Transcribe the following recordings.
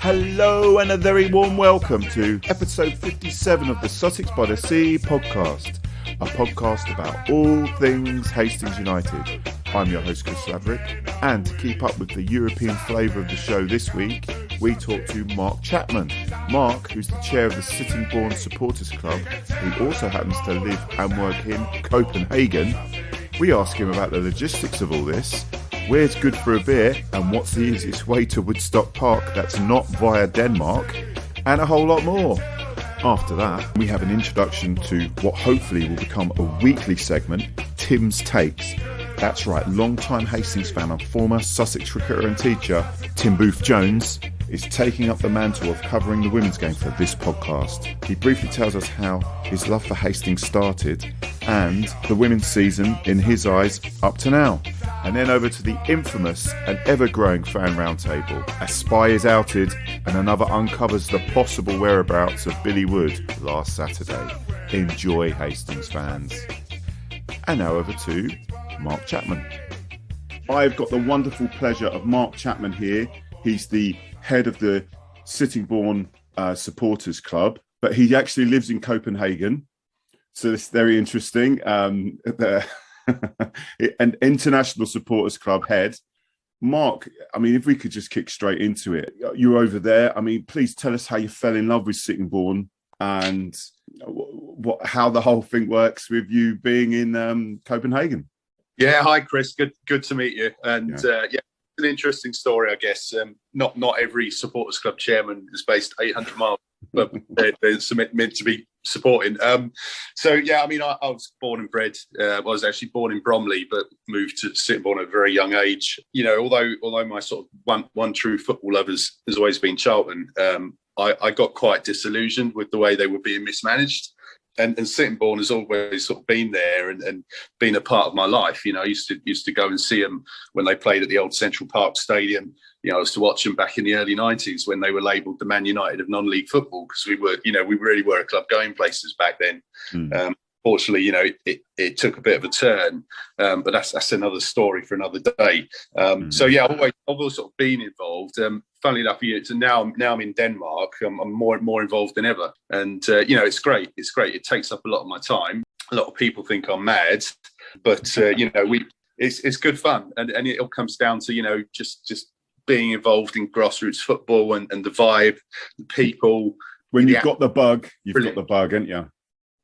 Hello and a very warm welcome to episode 57 of the Sussex by the Sea podcast, a podcast about all things Hastings United. I'm your host Chris Laverick, and to keep up with the European flavour of the show this week, we talk to Mark Chapman. Mark, who's the chair of the Sittingbourne Supporters Club, who also happens to live and work in Copenhagen. We ask him about the logistics of all this, where's good for a beer, and what's the easiest way to Woodstock Park that's not via Denmark, and a whole lot more. After that, we have an introduction to what hopefully will become a weekly segment, Tim's Takes. That's right, long-time Hastings fan and former Sussex cricketer and teacher, Tim Booth-Jones, is taking up the mantle of covering the women's game for this podcast. He briefly tells us how his love for Hastings started and the women's season, in his eyes, up to now. And then over to the infamous and ever-growing fan roundtable. A spy is outed and another uncovers the possible whereabouts of Billy Wood last Saturday. Enjoy, Hastings fans. And now over to Mark Chapman. I've got the wonderful pleasure of Mark Chapman here. He's the head of the Sittingbourne Supporters Club, but he actually lives in Copenhagen. So it's very interesting. An international supporters club head. Mark, I mean, if we could just kick straight into it. You're over there. I mean, please tell us how you fell in love with Sittingbourne and how the whole thing works with you being in Copenhagen. Yeah, hi Chris. Good to meet you. And it's an interesting story, I guess. Not every supporters club chairman is based 800 miles, but they're meant to be supporting. So yeah, I mean, I was born and bred. I was actually born in Bromley, but moved to Sittingbourne at a very young age. You know, although my sort of one true football love has always been Charlton, I got quite disillusioned with the way they were being mismanaged. And Sittingbourne has always sort of been there and been a part of my life. You know, I used to go and see them when they played at the old Central Park Stadium. You know, I used to watch them back in the early 90s when they were labelled the Man United of non-league football, because we really were a club going places back then. Fortunately, you know, it took a bit of a turn, but that's another story for another day. So yeah, I've always sort of been involved. Funnily enough, so now I'm in Denmark. I'm more involved than ever, and you know, it's great. It's great. It takes up a lot of my time. A lot of people think I'm mad, but you know, it's good fun, and it all comes down to, you know, just being involved in grassroots football and the vibe, the people. When you've got the bug, you've got the bug, haven't you?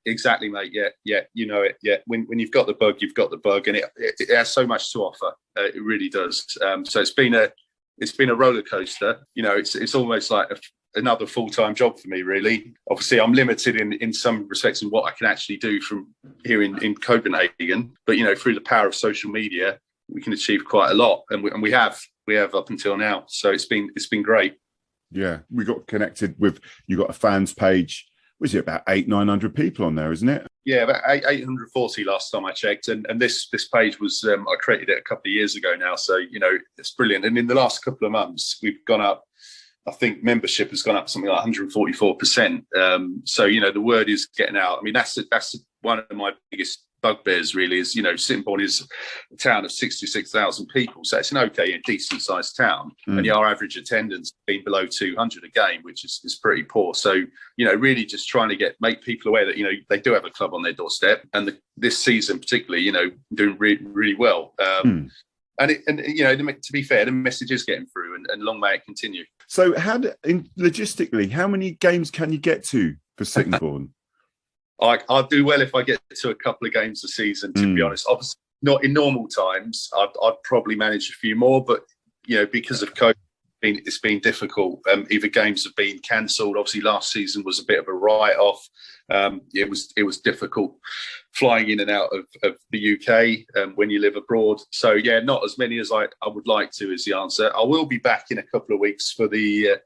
Exactly, mate. Yeah, you know it. Yeah, when you've got the bug, you've got the bug, and it has so much to offer. It really does. So it's been a roller coaster. You know, it's almost like another full-time job for me, really. Obviously, I'm limited in some respects in what I can actually do from here in Copenhagen. But you know, through the power of social media, we can achieve quite a lot, and we have up until now. So it's been great. Yeah, we got connected with. You got a fans page. Was it about 800-900 people on there, isn't it? Yeah, about 840 last time I checked. And this page was, I created it a couple of years ago now. So, you know, it's brilliant. And in the last couple of months, we've gone up, I think membership has gone up something like 144%. So, you know, the word is getting out. I mean, that's one of my biggest bugbears, really, is, you know, Sittingbourne is a town of 66,000 people. So it's an okay, decent sized town. And our average attendance being below 200 a game, which is pretty poor. So, you know, really just trying to make people aware that, you know, they do have a club on their doorstep. And this season particularly, you know, doing really well. And you know, to be fair, the message is getting through, and long may it continue. So logistically, how many games can you get to for Sittingbourne? I'll do well if I get to a couple of games a season, to be honest. Obviously, not in normal times. I'd probably manage a few more, but, you know, because of COVID, it's been difficult. Either games have been cancelled. Obviously, last season was a bit of a write-off. It was difficult flying in and out of the UK when you live abroad. So, yeah, not as many as I would like to is the answer. I will be back in a couple of weeks for the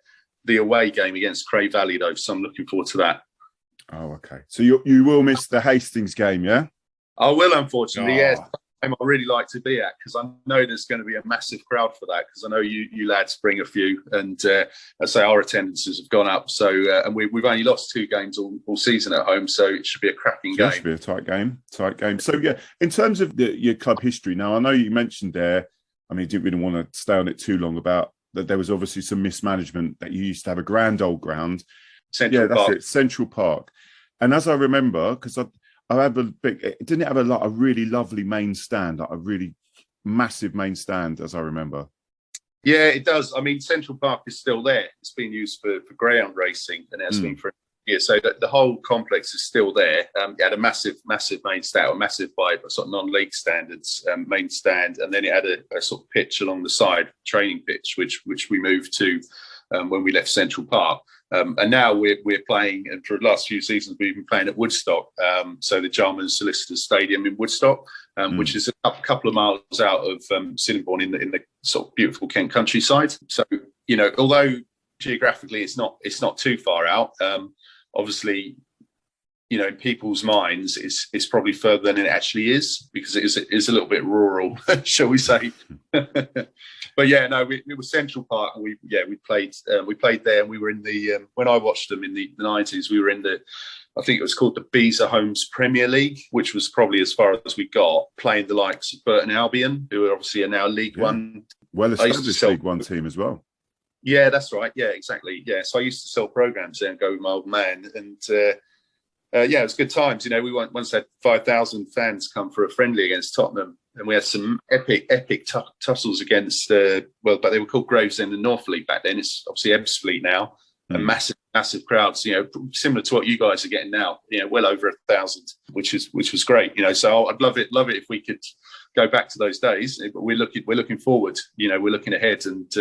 away game against Cray Valley, though, so I'm looking forward to that. Oh, okay. So you will miss the Hastings game, yeah? I will, unfortunately, yes. I really like to be at, because I know there's going to be a massive crowd for that, because I know you lads bring a few, and I say our attendances have gone up. So and we've only lost 2 games all season at home, so it should be a cracking game. It should be a tight game. So yeah, in terms of your club history, now I know you mentioned there, I mean, you didn't really want to stay on it too long about that there was obviously some mismanagement, that you used to have a grand old ground. Central that's Park. it, Central Park. And as I remember, because I have it didn't have a really lovely main stand, like a really massive main stand, as I remember. Yeah, it does. I mean, Central Park is still there. It's been used for greyhound racing, and it's been for years. So the whole complex is still there. It had a massive main stand, or massive by sort of non-league standards main stand, and then it had a sort of pitch along the side, training pitch, which we moved to when we left Central Park. And now we're playing, and for the last few seasons we've been playing at Woodstock, so the Jarman Solicitors Stadium in Woodstock, which is a couple of miles out of Sittingbourne in the sort of beautiful Kent countryside. So, you know, although geographically it's not too far out, obviously, you know, in people's minds it's probably further than it actually is, because it is a little bit rural, shall we say. But yeah, no, it was Central Park, and we played there, and we were in the when I watched them in the 90s, we were in the, I think it was called the Beezer Homes Premier League, which was probably as far as we got, playing the likes of Burton Albion, who are obviously now League One. Well-established League One team as well. Yeah, that's right. Yeah, exactly. Yeah, so I used to sell programs there and go with my old man, and yeah, it was good times. You know, we once had 5,000 fans come for a friendly against Tottenham, and we had some epic tussles against, but they were called Gravesend and Northfleet back then. It's obviously Ebbsfleet now, and massive crowds. You know, similar to what you guys are getting now. You know, well over 1,000, which was great. You know, so I'd love it if we could go back to those days. But we're looking forward. You know, we're looking ahead, and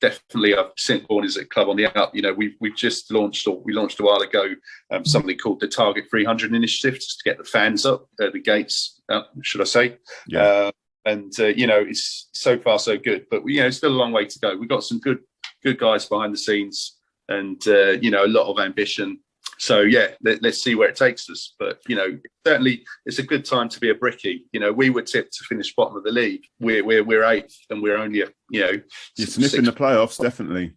definitely, Sittingbourne is a club on the up. You know, we've just launched, or we launched a while ago, something called the Target 300 initiative, just to get the fans up, the gates up, should I say? Yeah. And you know, it's so far so good, but you know, still a long way to go. We've got some good guys behind the scenes, and you know, a lot of ambition. So yeah, let's see where it takes us. But you know, certainly it's a good time to be a Brickie. You know, we were tipped to finish bottom of the league. We're eighth, and we're only you're sniffing the playoffs, definitely.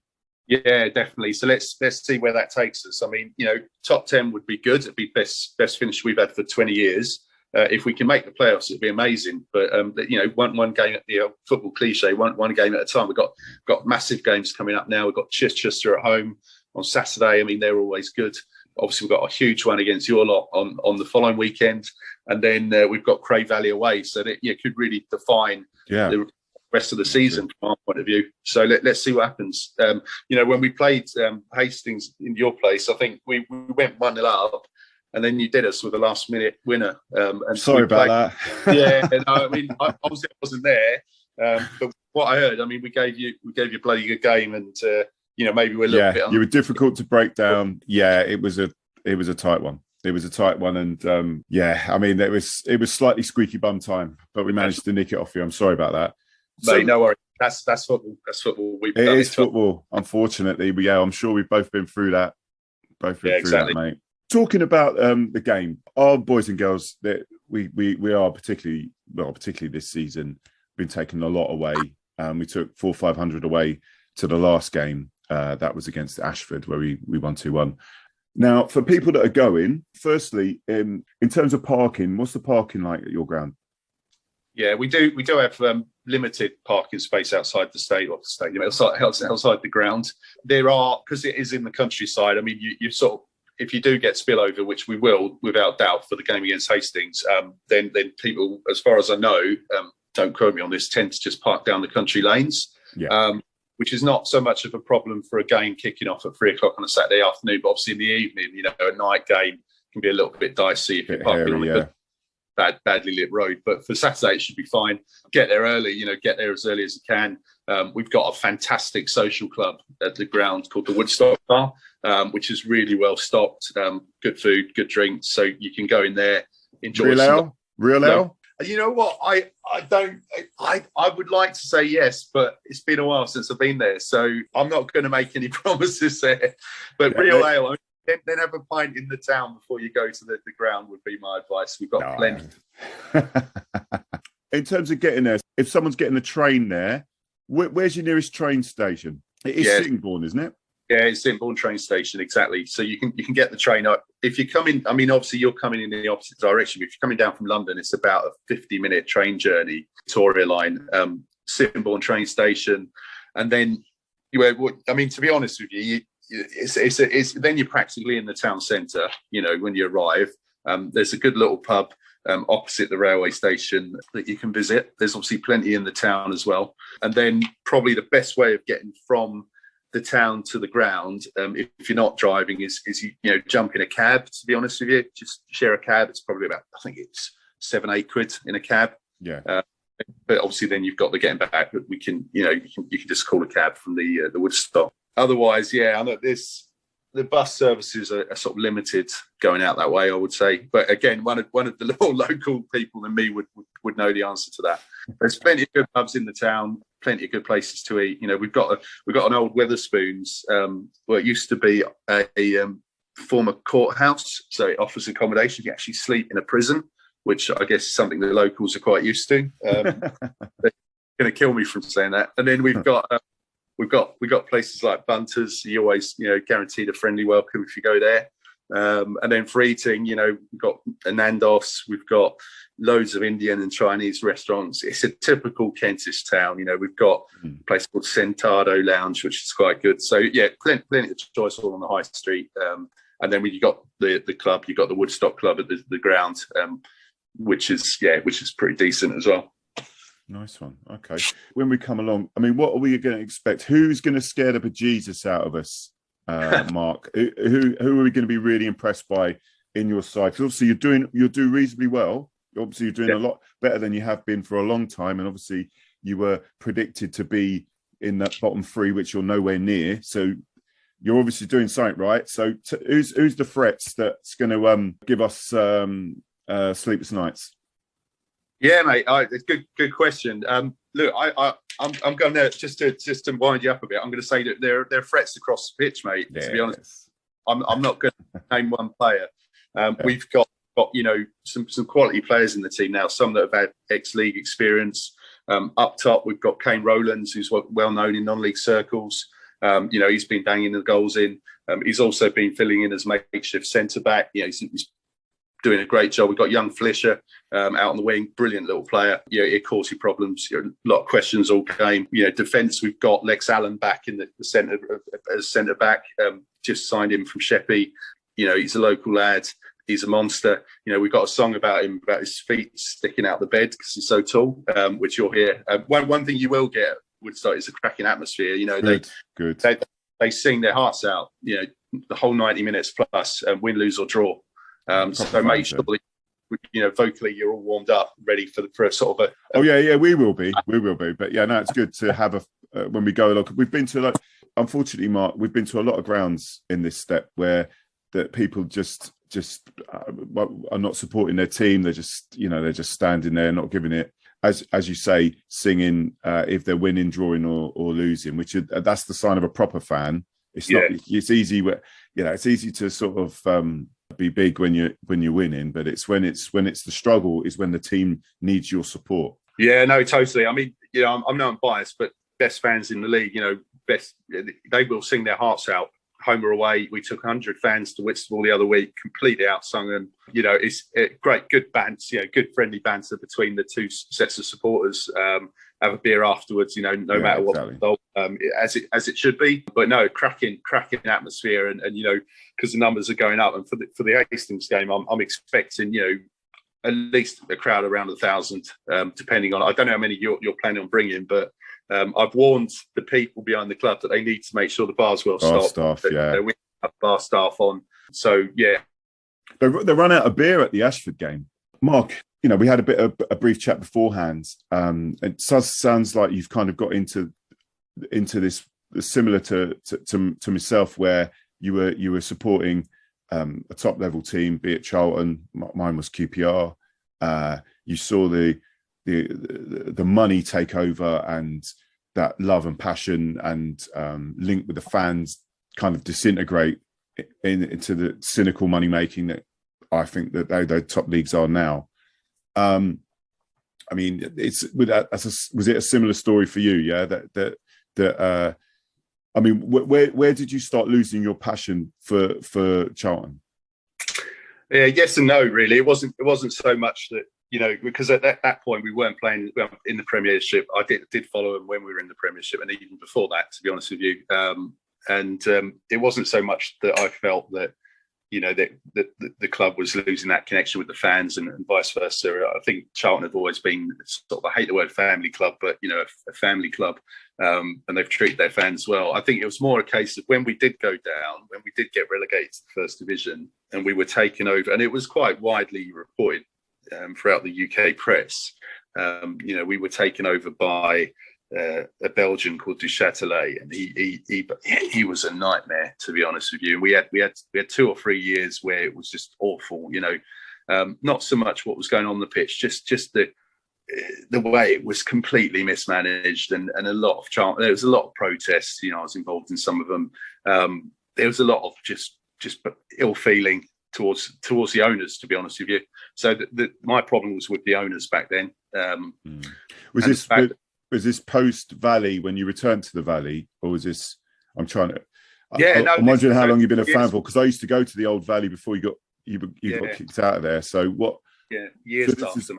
Yeah, definitely. So let's see where that takes us. I mean, you know, top 10 would be good. It'd be best finish we've had for 20 years. If we can make the playoffs, it'd be amazing. But you know, one game at the football cliche, one game at a time. We've got massive games coming up now. We've got Chichester at home on Saturday. I mean, they're always good. Obviously, we've got a huge one against your lot on the following weekend, and then we've got Cray Valley away. So that could really define the rest of the season from our point of view. So let's see what happens. You know, when we played Hastings in your place, I think we went 1-0 up, and then you did us with a last minute winner. And sorry about that. Yeah, no, I mean, obviously I wasn't there, but what I heard, I mean, we gave you a bloody good game, and you know, maybe we're a little bit. You were difficult to break down. Yeah, it was a tight one. It was a tight one, and I mean, it was slightly squeaky bum time, but we managed to nick it off you. I'm sorry about that. Mate, no worries. That's football. That's football. It is football. Unfortunately, I'm sure we've both been through that. That, mate. Talking about the game, our boys and girls, that we are particularly this season, been taking a lot away. We took 400-500 away to the last game. That was against Ashford, where we won 2-1. Now, for people that are going, firstly, in terms of parking, what's the parking like at your ground? Yeah, we do have limited parking space outside the stadium, outside the ground. There are, because it is in the countryside. I mean, you sort of, if you do get spillover, which we will, without doubt, for the game against Hastings, then people, as far as I know, don't quote me on this, tend to just park down the country lanes. Yeah. Which is not so much of a problem for a game kicking off at 3:00 on a Saturday afternoon, but obviously in the evening, you know, a night game can be a little bit dicey if you're parking on a badly lit road. But for Saturday, it should be fine. Get there early, you know, get there as early as you can. We've got a fantastic social club at the ground called the Woodstock Park, which is really well stocked. Good food, good drinks, so you can go in there, enjoy. Real ale. You know what? I would like to say yes, but it's been a while since I've been there, so I'm not going to make any promises there. But real ale, then have a pint in the town before you go to the ground would be my advice. We've got plenty. In terms of getting there, if someone's getting the train there, where's your nearest train station? It is Sittingbourne, isn't it? Yeah, it's Sittingbourne train station, exactly. So you can get the train up. If you come in, I mean, obviously you're coming in the opposite direction. If you're coming down from London, it's about a 50-minute train journey, Victoria line, Sittingbourne train station. And then I mean, to be honest with you, it's then you're practically in the town centre. When you arrive, there's a good little pub opposite the railway station that you can visit. There's obviously plenty in the town as well. And then probably the best way of getting from the town to the ground, if you're not driving, is you jump in a cab. To be honest with you, just share a cab. It's probably about, I think it's £7-8 in a cab. Yeah. But obviously, then you've got the getting back. But we can, you can just call a cab from the Woodstock. Otherwise, I know the bus services are sort of limited going out that way, I would say. But again, one of the more local people than me would know the answer to that. There's plenty of good pubs in the town, plenty of good places to eat. We've got an old Wetherspoons, where it used to be a former courthouse, so it offers accommodation. You actually sleep in a prison, which I guess is something the locals are quite used to. They're going to kill me from saying that. And then we've got places like Bunter's. You always guaranteed a friendly welcome if you go there. And then for eating, we've got Nandos. We've got loads of Indian and Chinese restaurants. It's a typical Kentish town. We've got a place called Sentado Lounge, which is quite good. So plenty of choice all on the high street. And then when you got the club, you've got the Woodstock Club at the ground, which is pretty decent as well. Nice one. Okay. When we come along, I mean, what are we going to expect? Who's going to scare the bejesus out of us, Mark? Who are we going to be really impressed by in your side? Because obviously you're doing reasonably well. Obviously, you're doing a lot better than you have been for a long time, and obviously you were predicted to be in that bottom three, which you're nowhere near. So you're obviously doing something right. So who's the threats that's going to give us sleepless nights? Yeah, mate. Good question. Look, I'm going to just to wind you up a bit. I'm going to say that there are threats across the pitch, mate. Yes. To be honest, I'm not going to name one player. We've got some quality players in the team now. Some that have had ex-league experience. Up top, we've got Kane Rollins, who's well known in non-league circles. He's been banging the goals in. He's also been filling in as makeshift centre back. He's doing a great job. We've got young Flisher out on the wing, brilliant little player. It caused you problems. A lot of questions all game. Defence, we've got Lex Allen back in the centre as centre back. Just signed him from Sheppey. He's a local lad. He's a monster. We've got a song about him, about his feet sticking out the bed because he's so tall, which you'll hear. One thing you will get at Woodstock is a cracking atmosphere. Good. They sing their hearts out. The whole 90 minutes plus, win, lose or draw. So make sure that, vocally you're all warmed up, ready for a sort of a. We will be. But it's good to have when we go along. We've been to unfortunately, Mark, we've been to a lot of grounds in this step where that people just are not supporting their team. They're just standing there, not giving it, as you say, singing if they're winning, drawing or losing, which that's the sign of a proper fan. It's not. It's easy. It's easy to sort of be big when you're winning, but it's when it's the struggle is when the team needs your support. Yeah, no, totally. I mean, I'm not biased, but best fans in the league, they will sing their hearts out. Home or away, we took 100 fans to Whitstable the other week, completely outsung, and it's great, good banter, good friendly banter between the two sets of supporters. Have a beer afterwards, no matter exactly what, as it should be. But no, cracking atmosphere, and because the numbers are going up, and for the Hastings game, I'm expecting at least a crowd around 1,000, depending on, I don't know how many you're planning on bringing, but I've warned the people behind the club that they need to make sure the bar's well stocked. We have bar staff on. So, yeah. They run out of beer at the Ashford game. Mark, we had a brief chat beforehand. It sounds like you've kind of got into this similar to myself, where you were supporting a top level team, be it Charlton. Mine was QPR. You saw the money take over, and that love and passion and link with the fans kind of disintegrate into the cynical money making that I think that the top leagues are now. I mean, was it a similar story for you? Yeah, I mean, where did you start losing your passion for Charlton? Yeah, yes and no, really. It wasn't so much that because at that point we weren't playing in the Premiership. I did follow them when we were in the Premiership, and even before that, to be honest with you. It wasn't so much that I felt that that the club was losing that connection with the fans and vice versa. I think Charlton have always been sort of, I hate the word family club, but a family club, and they've treated their fans well. I think it was more a case of when we did go down, when we did get relegated to the First Division, and we were taken over, and it was quite widely reported throughout the UK press. We were taken over by a Belgian called Du Châtelet, and he was a nightmare, to be honest with you. And we had 2 or 3 years where it was just awful. Not so much what was going on the pitch, just the way it was completely mismanaged, and a lot of there was a lot of protests. I was involved in some of them. There was a lot of just ill feeling towards the owners, to be honest with you. So my problem was with the owners back then. Was this post Valley when you returned to the Valley, or was this? I'm wondering how long you've been a fan for, because I used to go to the old Valley before you got kicked out of there. So what? Yeah, years after.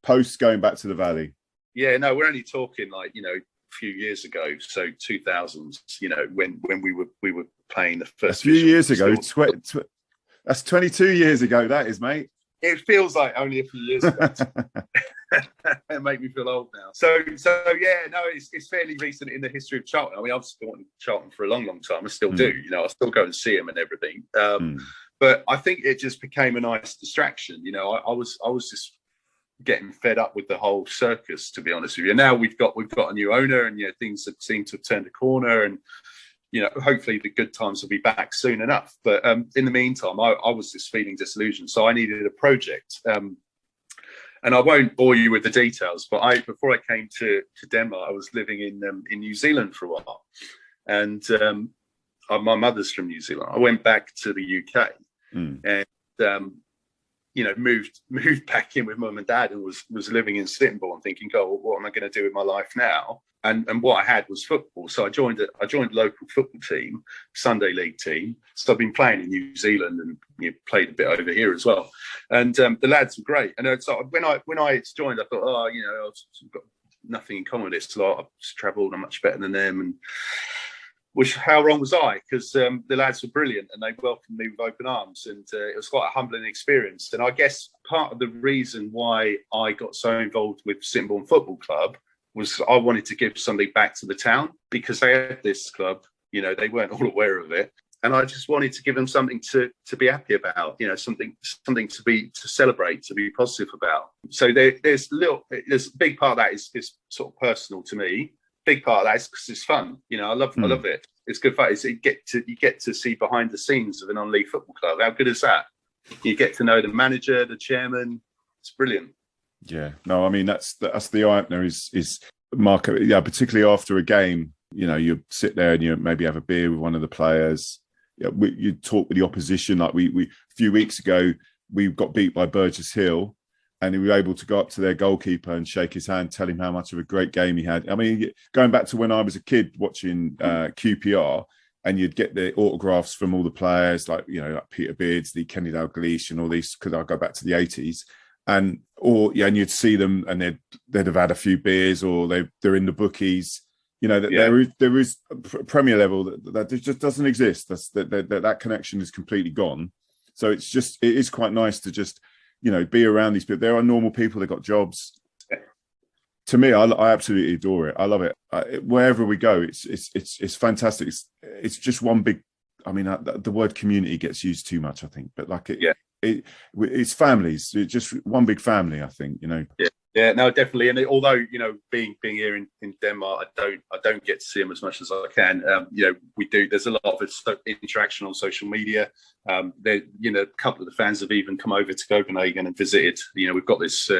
Post going back to the Valley. Yeah, no, we're only talking a few years ago. So 2000s. When we were playing the first. A few years ago. That's 22 years ago. That is, mate. It feels like only a few years ago. It make me feel old now. So yeah, no, it's fairly recent in the history of Charlton. I mean, I've supported Charlton for a long, long time. I still do. I still go and see them and everything. But I think it just became a nice distraction. I was just getting fed up with the whole circus, to be honest with you. Now we've got a new owner, and things seem to have turned a corner, and hopefully the good times will be back soon enough. But in the meantime, I was just feeling disillusioned. So I needed a project. And I won't bore you with the details, but before I came to Denmark, I was living in New Zealand for a while. And my mother's from New Zealand. I went back to the UK and, moved back in with mum and dad, and was living in Sittingbourne, thinking, well, what am I going to do with my life now? And what I had was football. So I joined a local football team, Sunday league team. So I've been playing in New Zealand and played a bit over here as well. And the lads were great. And so when I joined, I thought, I've got nothing in common with this. So I've travelled, I'm much better than them. And how wrong was I? Because the lads were brilliant and they welcomed me with open arms. And it was quite a humbling experience. And I guess part of the reason why I got so involved with Sittingbourne Football Club was I wanted to give something back to the town, because they had this club, they weren't all aware of it. And I just wanted to give them something to be happy about, something to celebrate, to be positive about. So there's a big part of that is sort of personal to me. Big part of that is because it's fun. I love it. It's good fun. You get to see behind the scenes of an on-league football club. How good is that? You get to know the manager, the chairman. It's brilliant. Yeah, no, I mean that's the eye opener is Mark. Yeah, particularly after a game, you sit there and you maybe have a beer with one of the players. You talk with the opposition. Like we a few weeks ago, we got beat by Burgess Hill, and we were able to go up to their goalkeeper and shake his hand, tell him how much of a great game he had. I mean, going back to when I was a kid watching QPR, and you'd get the autographs from all the players, like Peter Beardsley, Kenny Dalglish, and all these. Because I'll go back to the 80s. And you'd see them, and they'd have had a few beers, or they're in the bookies. There is a Premier level that just doesn't exist. That connection is completely gone. So it is quite nice to just be around these people. There are normal people. They've got jobs. To me, I absolutely adore it. I love it. Wherever we go, it's fantastic. It's just one big. I mean, the word community gets used too much, I think, but it's families. It's just one big family, I think. Yeah, no, definitely. And although being here in Denmark, I don't get to see them as much as I can. We do. There's a lot of interaction on social media. A couple of the fans have even come over to Copenhagen and visited. We've got this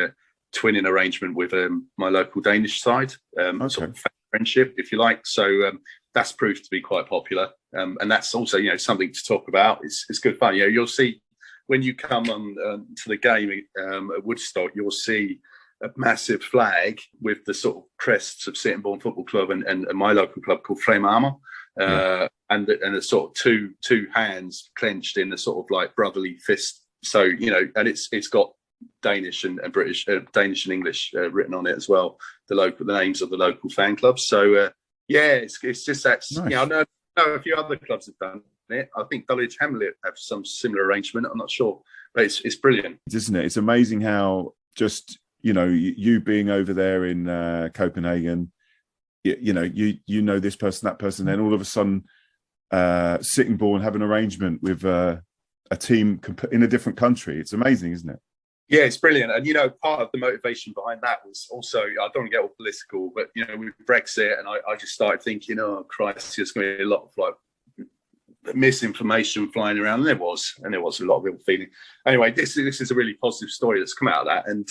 twinning arrangement with my local Danish side, sort of friendship, if you like. So that's proved to be quite popular, and that's also something to talk about. It's good fun. You'll see when you come on to the game at Woodstock, you'll see a massive flag with the sort of crests of Sittingbourne Football Club and my local club called flavour, and a sort of two hands clenched in a sort of like brotherly fist. So and it's got Danish and British, Danish and English written on it as well. The names of the local fan clubs. So it's just that. Nice. I know a few other clubs have done it. I think Dulwich Hamlet have some similar arrangement. I'm not sure, but it's brilliant, isn't it? It's amazing how just you being over there in Copenhagen, you know this person, that person, then all of a sudden Sittingbourne have an arrangement with a team in a different country. It's amazing, isn't it? Yeah, it's brilliant. And, part of the motivation behind that was also, I don't want to get all political, but, with Brexit, and I just started thinking, oh, Christ, there's going to be a lot of misinformation flying around. And there was a lot of ill feeling. Anyway, this is a really positive story that's come out of that. And,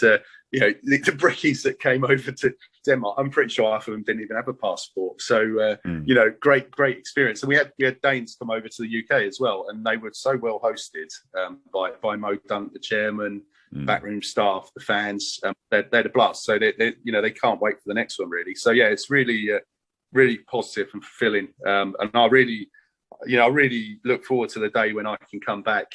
the Brickies that came over to Denmark, I'm pretty sure half of them didn't even have a passport. So, great experience. And we had Danes come over to the UK as well. And they were so well hosted by Mo Dunk, the chairman, backroom staff, the fans. They're a blast. So they can't wait for the next one, really. So yeah, it's really really positive and fulfilling. And I really look forward to the day when I can come back,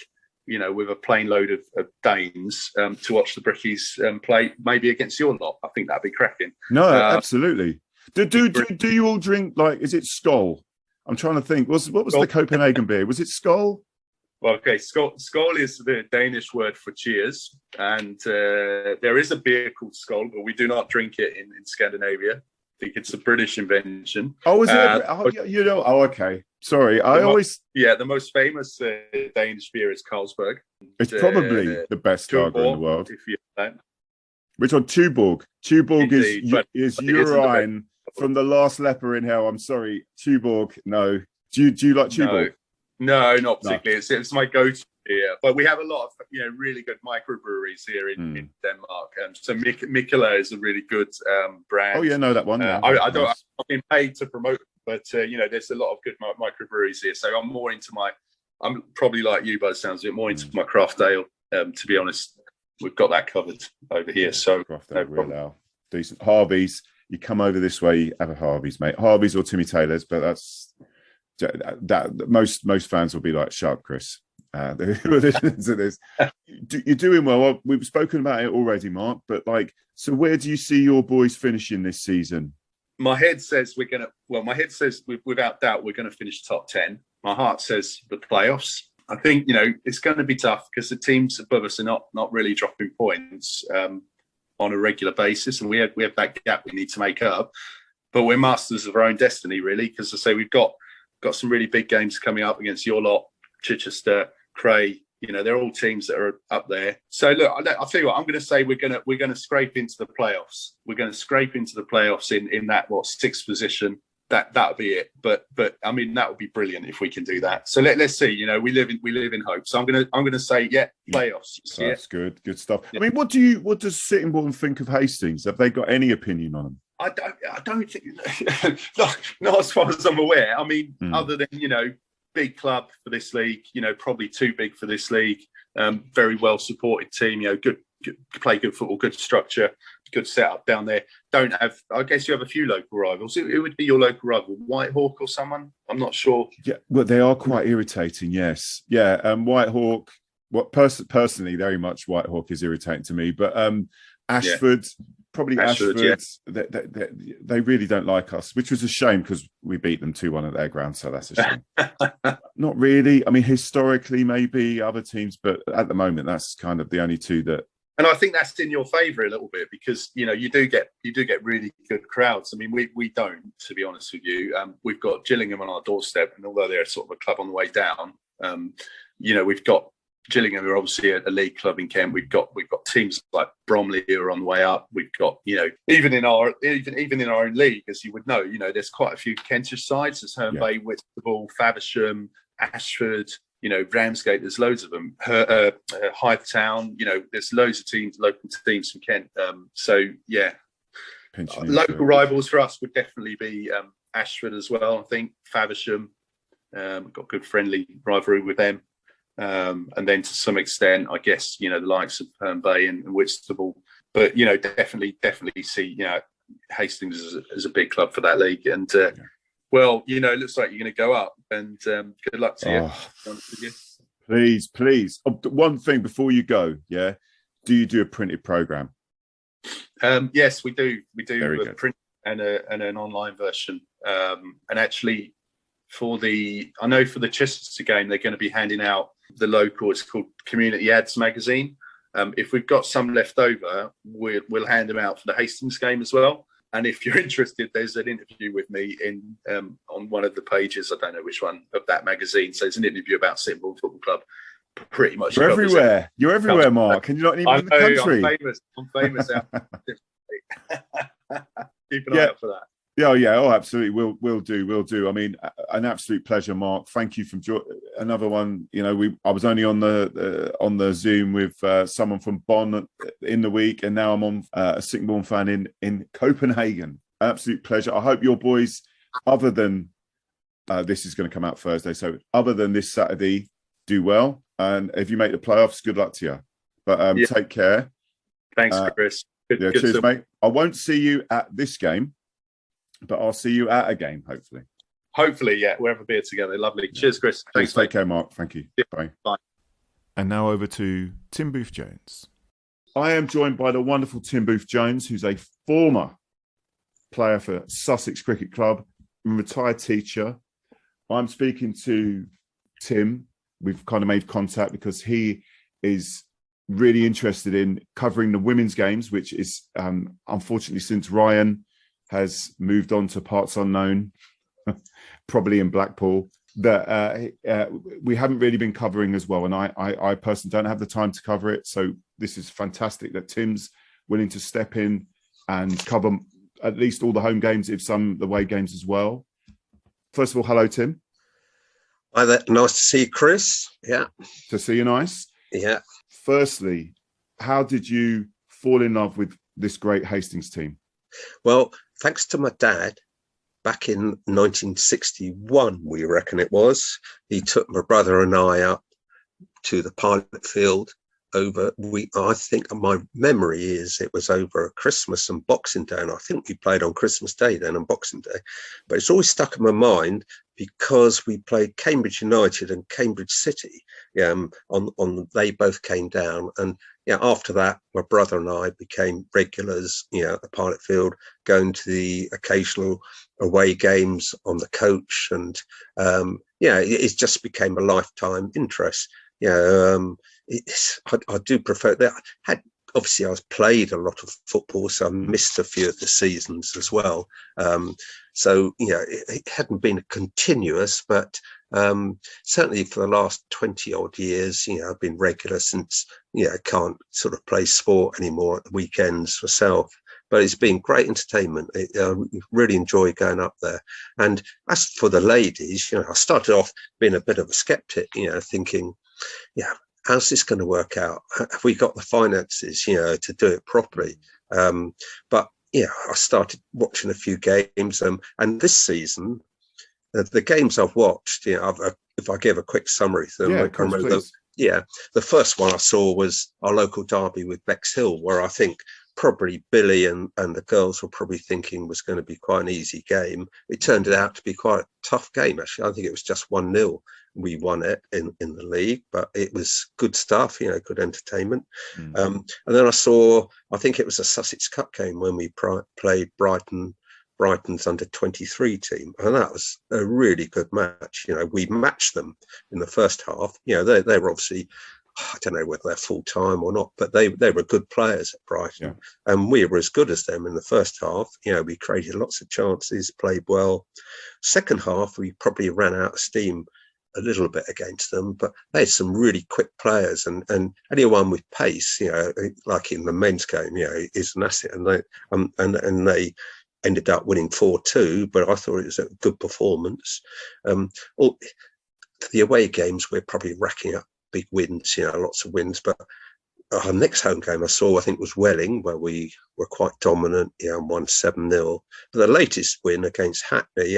with a plane load of Danes to watch the Brickies play, maybe against your lot. I think that'd be cracking. No, absolutely. Do you all drink, is it Skål? I'm trying to think. What was the Copenhagen beer? Was it Skål? Well, okay, Skål is the Danish word for cheers, and there is a beer called Skål, but we do not drink it in Scandinavia. I think it's a British invention. Oh, is it? Okay. Sorry, the most famous Danish beer is Carlsberg. It's probably the best lager in the world. If you know that. Which one? Tuborg. Tuborg is but urine from the last leper in hell. I'm sorry, Tuborg. No. Do you like Tuborg? No, not particularly. No. It's my go-to beer. But we have a lot of really good microbreweries here in Denmark. So Mikkeller is a really good brand. Oh yeah, know that one. Yeah. I've been paid to promote it, but there's a lot of good microbreweries here. So I'm probably like you, by the sounds of it, more into my craft ale. To be honest, we've got that covered over here. So craft ale, real ale, decent. Harvey's. You come over this way, you have a Harvey's, mate. Harvey's or Timmy Taylor's, but that's. That most fans will be like, "Shut up, Chris." To this. You're doing well. We've spoken about it already, Mark. But so where do you see your boys finishing this season? My head says without doubt we're going to finish top 10. My heart says the playoffs. I think it's going to be tough because the teams above us are not really dropping points on a regular basis, and we have that gap we need to make up. But we're masters of our own destiny, really, because I say we've got some really big games coming up against your lot, Chichester, Cray. They're all teams that are up there. So look, I'll tell you what, I'm going to say we're going to scrape into the playoffs. We're going to scrape into the playoffs in that sixth position. That'll be it. But I mean, that would be brilliant if we can do that. So let's see. We live in hope. So I'm going to say playoffs. That's good stuff. Yeah. I mean, what does Sittingbourne think of Hastings? Have they got any opinion on them? I don't think not as far as I'm aware. I mean, other than big club for this league, probably too big for this league. Very well supported team. Good play good football, good structure, good setup down there. I guess you have a few local rivals. Who would be your local rival? White Hawk or someone? I'm not sure. Yeah, well, they are quite irritating. Yes, yeah. White Hawk. Personally, very much White Hawk is irritating to me, but Ashford. Yeah. Probably Ashford. Yeah. They really don't like us, which was a shame because we beat them 2-1 at their ground, so that's a shame. Not really. I mean, historically, maybe other teams, but at the moment, that's kind of the only two that. And I think that's in your favour a little bit because you do get really good crowds. I mean, we don't, to be honest with you. We've got Gillingham on our doorstep, and although they're sort of a club on the way down, we've got. Gillingham are obviously a league club in Kent. We've got teams like Bromley who are on the way up. We've got even in our own league, as you would know, there's quite a few Kentish sides. There's Herne Bay, Whitstable, Faversham, Ashford, Ramsgate. There's loads of them. Hythe Town. There's loads of teams, local teams from Kent. Local rivals for us would definitely be Ashford as well. I think Faversham. We've got good friendly rivalry with them. And then to some extent, I guess, the likes of Herne Bay and Whitstable. But, definitely see, Hastings as a big club for that league. And, it looks like you're going to go up. And good luck to you. Please. One thing before you go, do you do a printed program? Yes, we do. We do Very a good. print and an online version. And actually, for the Chichester game, they're going to be handing out the local. It's called Community Ads magazine. If we've got some left over, we'll hand them out for the Hastings game as well. And if you're interested, there's an interview with me on one of the pages. I don't know which one of that magazine. So it's an interview about Sittingbourne Football Club. Pretty much. You're everywhere. You're everywhere, Mark. And you're not even in the country. I'm famous out. Keep an eye out for that. Yeah. Oh, absolutely. We'll do. I mean, an absolute pleasure, Mark. Thank you for another one. You know, I was only on the Zoom with someone from Bonn in the week, and now I'm on a Sittingbourne fan in Copenhagen. Absolute pleasure. I hope your boys, other than this is going to come out Thursday, so other than this Saturday, do well. And if you make the playoffs, good luck to you. But take care. Thanks, Chris. Good cheers, mate. I won't see you at this game, but I'll see you at a game, hopefully. Hopefully, yeah. We'll have a beer together. Lovely. Yeah. Cheers, Chris. Thanks. Take care, Mark. Thank you. Yeah. Bye. Bye. And now over to Tim Booth-Jones. I am joined by the wonderful Tim Booth-Jones, who's a former player for Sussex Cricket Club and retired teacher. I'm speaking to Tim. We've kind of made contact because he is really interested in covering the women's games, which is unfortunately, since Ryan has moved on to parts unknown, probably in Blackpool, that we haven't really been covering as well. And I personally don't have the time to cover it. So this is fantastic that Tim's willing to step in and cover at least all the home games, if some the away games as well. First of all, hello, Tim. Hi there. Nice to see you, Chris. Yeah. To see you, nice. Yeah. Firstly, how did you fall in love with this great Hastings team? Well, thanks to my dad, back in 1961, we reckon it was, he took my brother and I up to the pilot field I think my memory is it was over Christmas and Boxing Day, and I think we played on Christmas Day then and Boxing Day. But it's always stuck in my mind because we played Cambridge United and Cambridge City. They both came down, and after that, my brother and I became regulars. At the pilot field, going to the occasional away games on the coach, and it just became a lifetime interest. I do prefer that. Obviously, I was played a lot of football, so I missed a few of the seasons as well. It hadn't been continuous, but certainly for the last 20 odd years, I've been regular since, I can't sort of play sport anymore at the weekends myself. But it's been great entertainment. Really enjoy going up there. And as for the ladies, I started off being a bit of a skeptic, thinking, how's this going to work out? Have we got the finances, to do it properly? But I started watching a few games, and this season, the games I've watched, if I give a quick summary to them, the first one I saw was our local derby with Bexhill, where I think probably Billy and the girls were probably thinking was going to be quite an easy game. It turned out to be quite a tough game, actually. I think it was just 1-0. We won it in the league, but it was good stuff, good entertainment. And then I think it was a Sussex Cup game when we played Brighton's under-23 team, and that was a really good match. We matched them in the first half. They were obviously, I don't know whether they're full-time or not, but they were good players at Brighton, and we were as good as them in the first half. We created lots of chances, played well. Second half, we probably ran out of steam a little bit against them, but they had some really quick players, and anyone with pace, like in the men's game, is an asset, and they ended up winning 4-2, but I thought it was a good performance. The away games, we're probably racking up big wins, lots of wins, but our next home game I think was Welling, where we were quite dominant, and won 7-0. But the latest win against Hackney,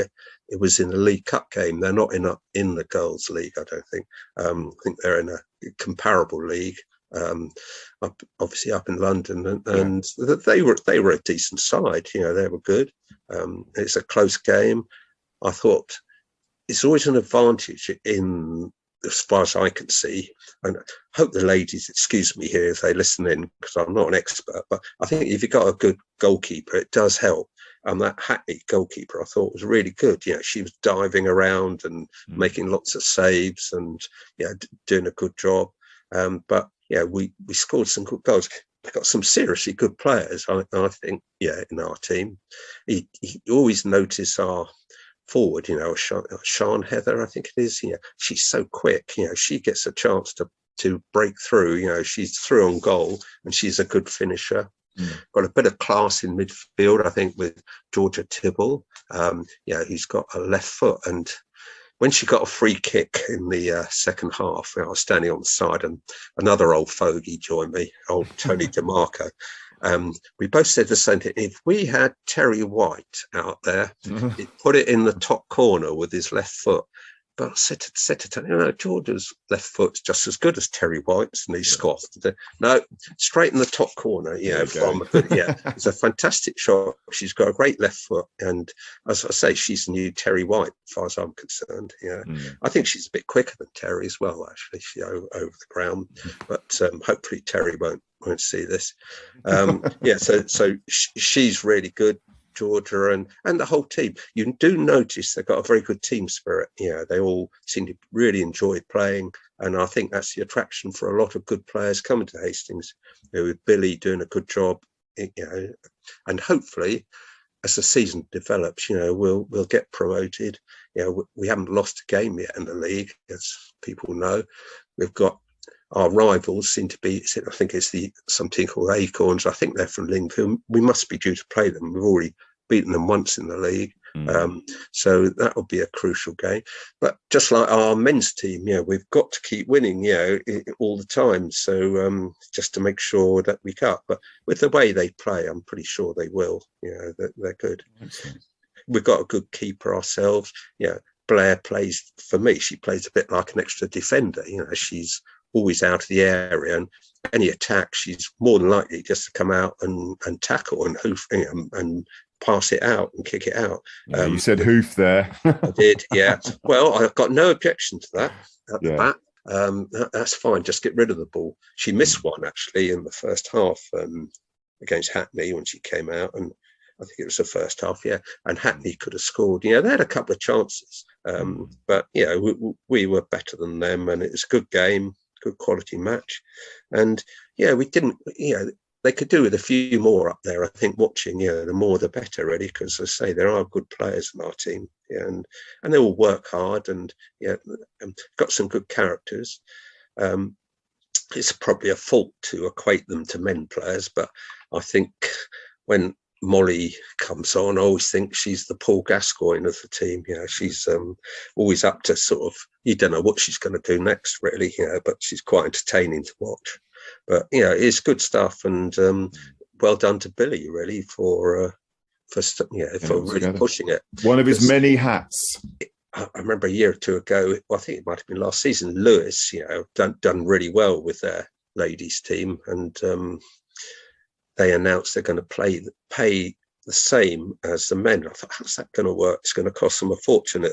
it was in the League Cup game. They're not in the Girls' League, I don't think. I think they're in a comparable league, obviously up in London, and they were a decent side. They were good. It's a close game. I thought it's always an advantage in as far as I can see, and I hope the ladies excuse me here if they listen in, because I'm not an expert, but I think if you've got a good goalkeeper, it does help. And that Hackney goalkeeper, I thought, was really good. She was diving around and making lots of saves and doing a good job. But we scored some good goals. We've got some seriously good players, I think, in our team. You always notice our forward, Sian Heather, I think it is. She's so quick. She gets a chance to break through. She's through on goal, and she's a good finisher. Got a bit of class in midfield, I think, with Georgia Tibble, who's got a left foot. And when she got a free kick in the second half, I was standing on the side, and another old fogey joined me, old Tony DeMarco. We both said the same thing. If we had Terry White out there, he'd put it in the top corner with his left foot. But I said to Tony, Georgia's left foot's just as good as Terry White's, and he scoffed. No, straight in the top corner. It's a fantastic shot. She's got a great left foot, and as I say, she's the new Terry White, as far as I'm concerned. I think she's a bit quicker than Terry as well. Actually, she's over the ground, but hopefully Terry won't see this. So she's really good. Georgia and the whole team. You do notice they've got a very good team spirit. They all seem to really enjoy playing, and I think that's the attraction for a lot of good players coming to Hastings. With Billy doing a good job, and hopefully, as the season develops, we'll get promoted. We haven't lost a game yet in the league, as people know. We've got our rivals seem to be, I think it's something called Acorns. I think they're from Lingfield. We must be due to play them. We've already beaten them once in the league. So that will be a crucial game. But just like our men's team, we've got to keep winning, all the time. So just to make sure that we cut. But with the way they play, I'm pretty sure they will. They're good. We've got a good keeper ourselves. Blair plays, for me, she plays a bit like an extra defender. She's always out of the area, and any attack, she's more than likely just to come out and tackle and hoof and pass it out and kick it out. You said hoof there. I did, yeah. Well, I've got no objection to that at the back. That's fine. Just get rid of the ball. She missed one actually in the first half against Hackney when she came out, and I think it was the first half, and Hackney could have scored. They had a couple of chances, but we were better than them, and it was a good game. Good quality match, and we didn't. They could do with a few more up there. I think watching, the more the better, really, because as I say, there are good players in our team, and they all work hard, and got some good characters. It's probably a fault to equate them to men players, but I think when Molly comes on, I always think she's the Paul Gascoigne of the team. She's always up to sort of, you don't know what she's going to do next, really, but she's quite entertaining to watch. But it's good stuff, and well done to Billy, really, for really pushing it. One of his many hats. I remember a year or two ago, I think it might have been last season, Lewis, done really well with their ladies team, and they announced they're going to pay the same as the men. I thought, how's that going to work? It's going to cost them a fortune.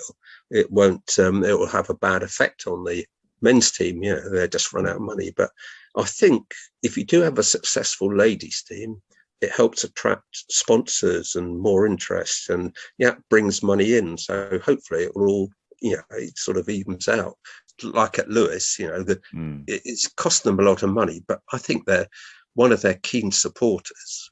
It won't. It will have a bad effect on the men's team. They just run out of money. But I think if you do have a successful ladies team, it helps attract sponsors and more interest, and brings money in. So hopefully it will all, it sort of evens out. Like at Lewis, it's cost them a lot of money, but I think they're one of their keen supporters.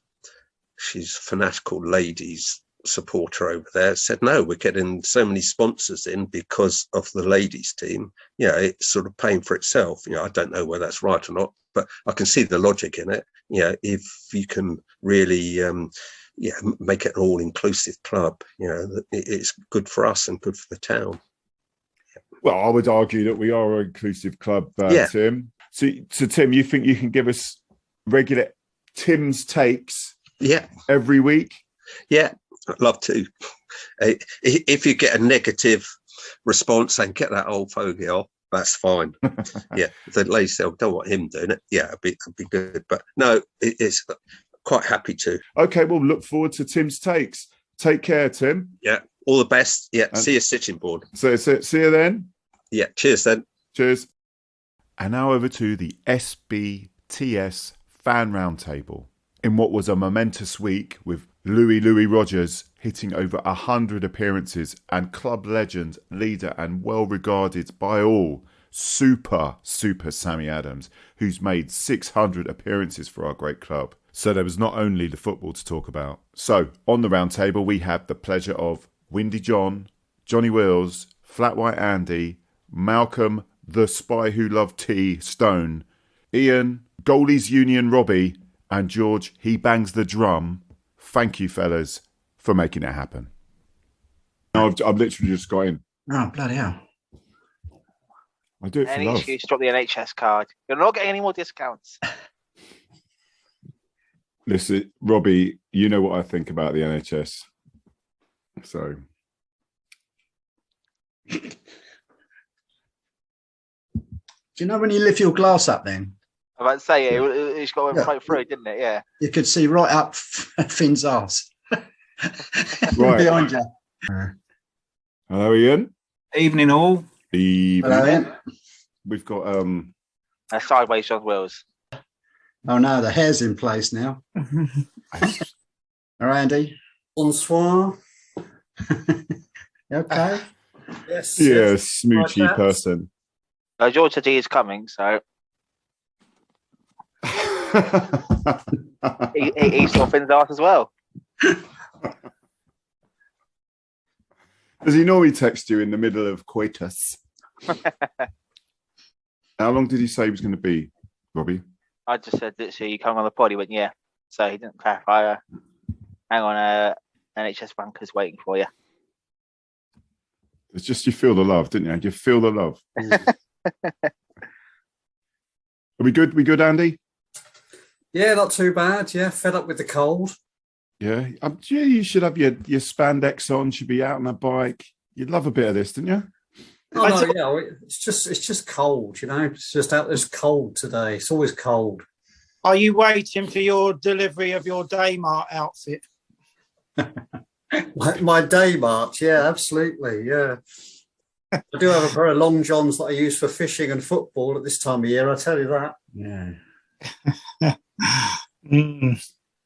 She's a fanatical ladies supporter over there, said, no, we're getting so many sponsors in because of the ladies team. It's sort of paying for itself. I don't know whether that's right or not, but I can see the logic in it. If you can really make it an all-inclusive club, it's good for us and good for the town. Well, I would argue that we are an inclusive club, Tim. So Tim, you think you can give us regular Tim's takes every week? I'd love to. If you get a negative response saying get that old fogey off, that's fine. The ladies don't want him doing it. It'd be good. But no, it's quite happy to. Okay, well, look forward to Tim's takes. Take care, Tim. All the best. See you, Sittingbourne. So see you then. Cheers then. Cheers. And now over to the Sbts Fan Roundtable. In what was a momentous week with Louis Rogers hitting over 100 appearances and club legend, leader and well regarded by all, super Sammy Adams, who's made 600 appearances for our great club. So there was not only the football to talk about. So on the round table we had the pleasure of Windy John, Johnny Wills, Flat White Andy, Malcolm, the Spy Who Loved Tea, Stone, Ian, Goalies Union Robbie, and George, he bangs the drum. Thank you, fellas, for making it happen. I've literally just got in. Oh, bloody hell. I do it for Any love. excuse to drop the NHS card. You're not getting any more discounts. Listen, Robbie, you know what I think about the NHS. So... Do you know when you lift your glass up then? I was about to say, it's got to right through, didn't it? Yeah. You could see right up Finn's arse. Right. Behind you. Hello, Ian. Evening all. Hello, Ian. We've got Sideways John Wills. Oh no, the hair's in place now. All right, Andy. Bonsoir. Okay. Yes. smoochy person. George said he is coming, so he saw Finn's arse as well. Does he normally text you in the middle of coitus? How long did he say he was going to be, Robbie? I just said that, so you coming on the pod? He went, yeah. So he didn't clarify. Hang on, NHS bankers waiting for you. It's just you feel the love, didn't you? You feel the love. Are we good? We good, Andy? Yeah, not too bad. Yeah, fed up with the cold. Yeah. You should have your spandex on, should be out on a bike. You'd love a bit of this, didn't you? Oh no, yeah, it's just cold, you know. It's just out there's cold today. It's always cold. Are you waiting for your delivery of your Daymart outfit? My day march, yeah, absolutely, yeah. I do have a pair of long johns that I use for fishing and football at this time of year, I tell you that. Yeah.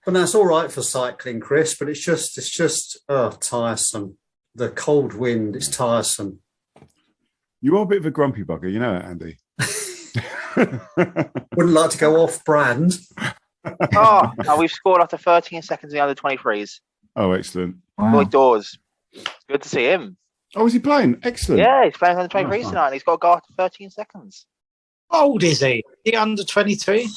But that's all right for cycling, Chris, but it's just tiresome. The cold wind, it's tiresome. You are a bit of a grumpy bugger, you know it, Andy. Wouldn't like to go off brand. We've scored after 13 seconds in the under 23s. Oh, excellent. Wow. Lloyd Dawes. It's good to see him. Oh, is he playing? Excellent. Yeah, he's playing under 23s tonight and he's got to go after 13 seconds. How old is he? The under 23?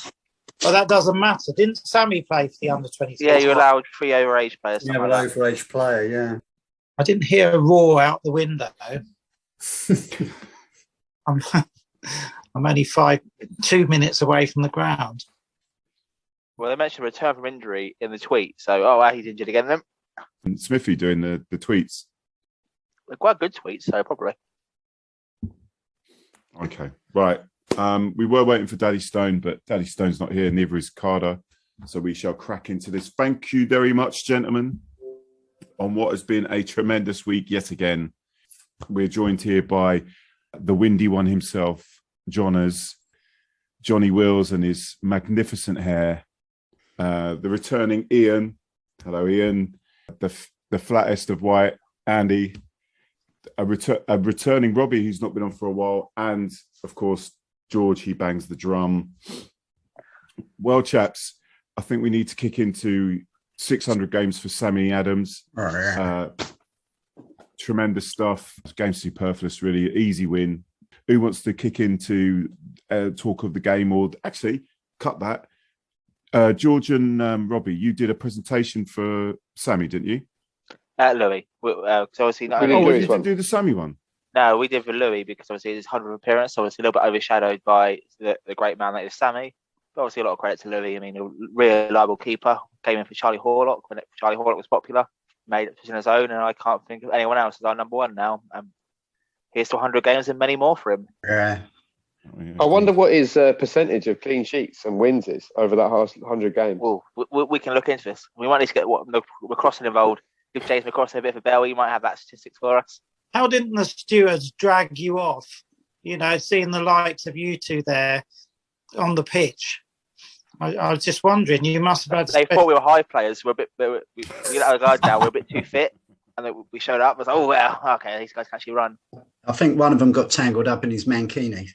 Well, that doesn't matter. Didn't Sammy play for the under 23? Yeah, you allowed 3 overage players. You have an overage player, yeah. I didn't hear a roar out the window. I'm only 2 minutes away from the ground. Well, they mentioned return from injury in the tweet. So, he's injured again then. And Smithy doing the tweets. They're quite good tweets, so probably. Okay, right. We were waiting for Daddy Stone, but Daddy Stone's not here, neither is Carter. So we shall crack into this. Thank you very much, gentlemen, on what has been a tremendous week yet again. We're joined here by the windy one himself, Johnny Wills and his magnificent hair. The returning Ian. Hello, Ian. The flattest of white, Andy. A returning Robbie, who's not been on for a while. And, of course, George, he bangs the drum. Well, chaps, I think we need to kick into 600 games for Sammy Adams. Oh, yeah. Tremendous stuff. Game superfluous, really. Easy win. Who wants to kick into talk of the game, or actually cut that? George and Robbie, you did a presentation for Sammy, didn't you? Louis. So obviously, not you only didn't do the Sammy one? No, we did for Louis because obviously his 100th appearance, so it's a little bit overshadowed by the great man that is Sammy. But obviously, a lot of credit to Louis. I mean, a reliable keeper. Came in for Charlie Horlock when Charlie Horlock was popular. Made it on his own, and I can't think of anyone else as our number one now. Here's to 100 games and many more for him. Yeah. I wonder what his percentage of clean sheets and wins is over that 100 games. Well, we can look into this. We might need to get McCrossan involved. Give James McCrossan a bit of a bell. He might have that statistics for us. How didn't the stewards drag you off? you know, seeing the likes of you two there on the pitch. I was just wondering, you must have had... They thought we were high players. We're a bit, we let our guard down. We're a bit too fit. And then we showed up. I was like, oh, well, okay, these guys can actually run. I think one of them got tangled up in his mankini.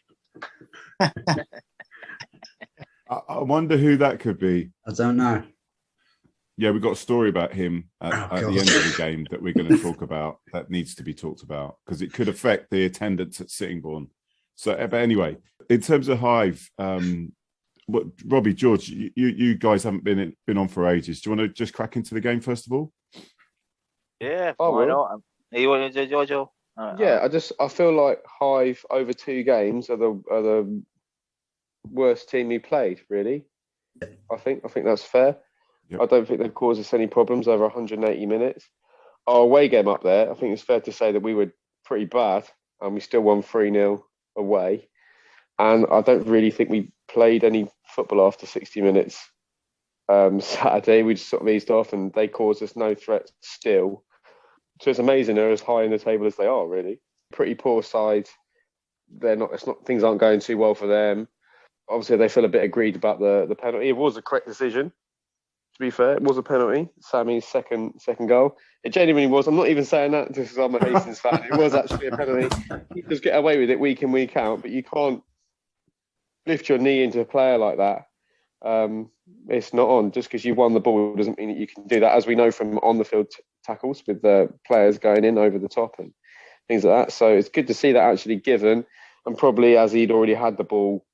I wonder who that could be. I don't know. Yeah, we've got a story about him at the end of the game that we're going to talk about, that needs to be talked about, because it could affect the attendance at Sittingbourne. So, but anyway, in terms of Hive, Robbie, George, you guys haven't been on for ages. Do you want to just crack into the game first of all? Yeah, why not? You want to do George? Yeah, I feel like Hive over 2 games are the worst team we played. Really, I think that's fair. Yep. I don't think they've caused us any problems over 180 minutes. Our away game up there, I think it's fair to say that we were pretty bad, and we still won 3-0 away. And I don't really think we played any football after 60 minutes. Saturday, we just sort of eased off, and they caused us no threat still. So it's amazing they're as high in the table as they are, really. Pretty poor side. Things aren't going too well for them. Obviously, they feel a bit aggrieved about the penalty. It was a correct decision, to be fair. It was a penalty. Sammy's second goal. It genuinely was. I'm not even saying that just because I'm a Hastings fan. It was actually a penalty. You just get away with it week in, week out, but you can't lift your knee into a player like that. It's not on. Just because you won the ball doesn't mean that you can do that, as we know from on the field tackles with the players going in over the top and things like that. So it's good to see that actually given, and probably as he'd already had the ball,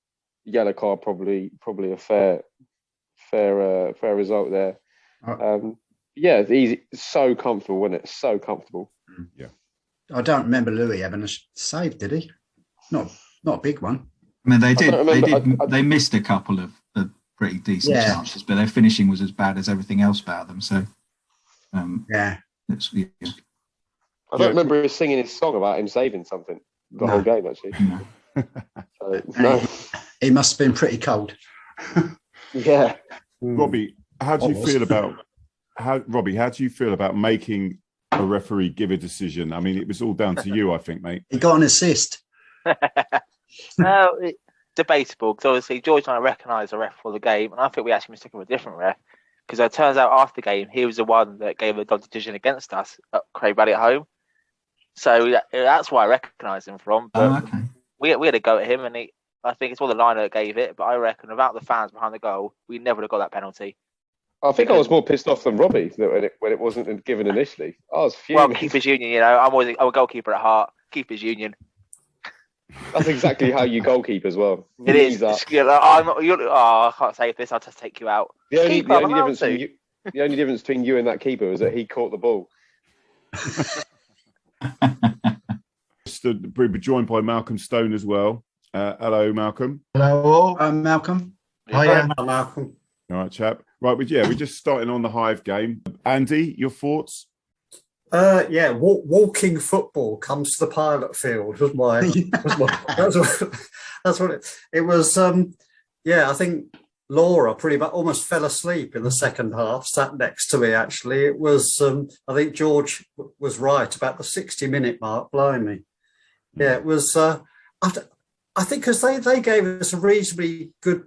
yellow card, probably a fair result there. Yeah, it's easy. It's so comfortable, wasn't it? So comfortable. Yeah. I don't remember Louis having a save, did he? Not a big one. I mean, they did. They missed a couple of pretty decent chances, but their finishing was as bad as everything else about them. So, yeah. I don't remember singing his song about him saving something the whole game, actually. No. He must have been pretty cold. Yeah. Robbie, how do you feel about making a referee give a decision? I mean, it was all down to you, I think, mate. He got an assist. No, debatable, because obviously George and I recognised the ref for the game, and I think we actually mistook him for a different ref, because it turns out after the game he was the one that gave a dog decision against us at Craig Valley at home. So that's why I recognised him from. But we had a go at him, and I think it's all the liner that gave it. But I reckon without the fans behind the goal, we never would have got that penalty. I think I was more pissed off than Robbie when it wasn't given initially. I was fuming. Well, keepers union, you know. I'm a goalkeeper at heart. Keepers union. That's exactly how you goalkeep as well. It is. I can't say this. I'll just take you out. The only difference between you and that keeper was that he caught the ball. We're joined by Malcolm Stone as well. Hello, Malcolm. Hello, I'm Malcolm. Hi, Malcolm. All right, chap. Right, we're just starting on the Hive game. Andy, your thoughts? Walking football comes to the pilot field was that's what it was. I think Laura pretty much almost fell asleep in the second half, sat next to me. Actually, it was. I think George was right about the 60-minute mark. Blimey, yeah, it was. I think because they gave us a reasonably good.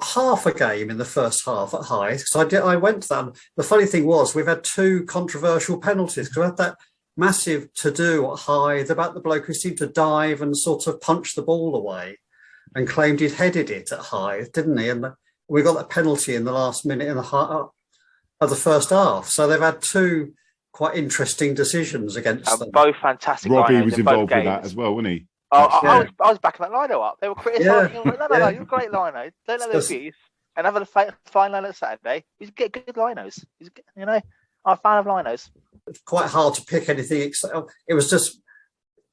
Half a game in the first half at Hythe, because I went to that. The funny thing was we've had 2 controversial penalties, because we had that massive to-do at Hythe about the bloke who seemed to dive and sort of punch the ball away and claimed he'd headed it at Hythe, didn't he? And we got that penalty in the last minute of the first half. So they've had 2 quite interesting decisions against them. Both fantastic. Robbie was involved with that as well, wasn't he? I was backing that lino up. They were criticising him. No, you're a great lino. Don't let them abuse. And having a fine lino Saturday, he's get good linos. I'm a fan of linos. It's quite hard to pick anything except it was just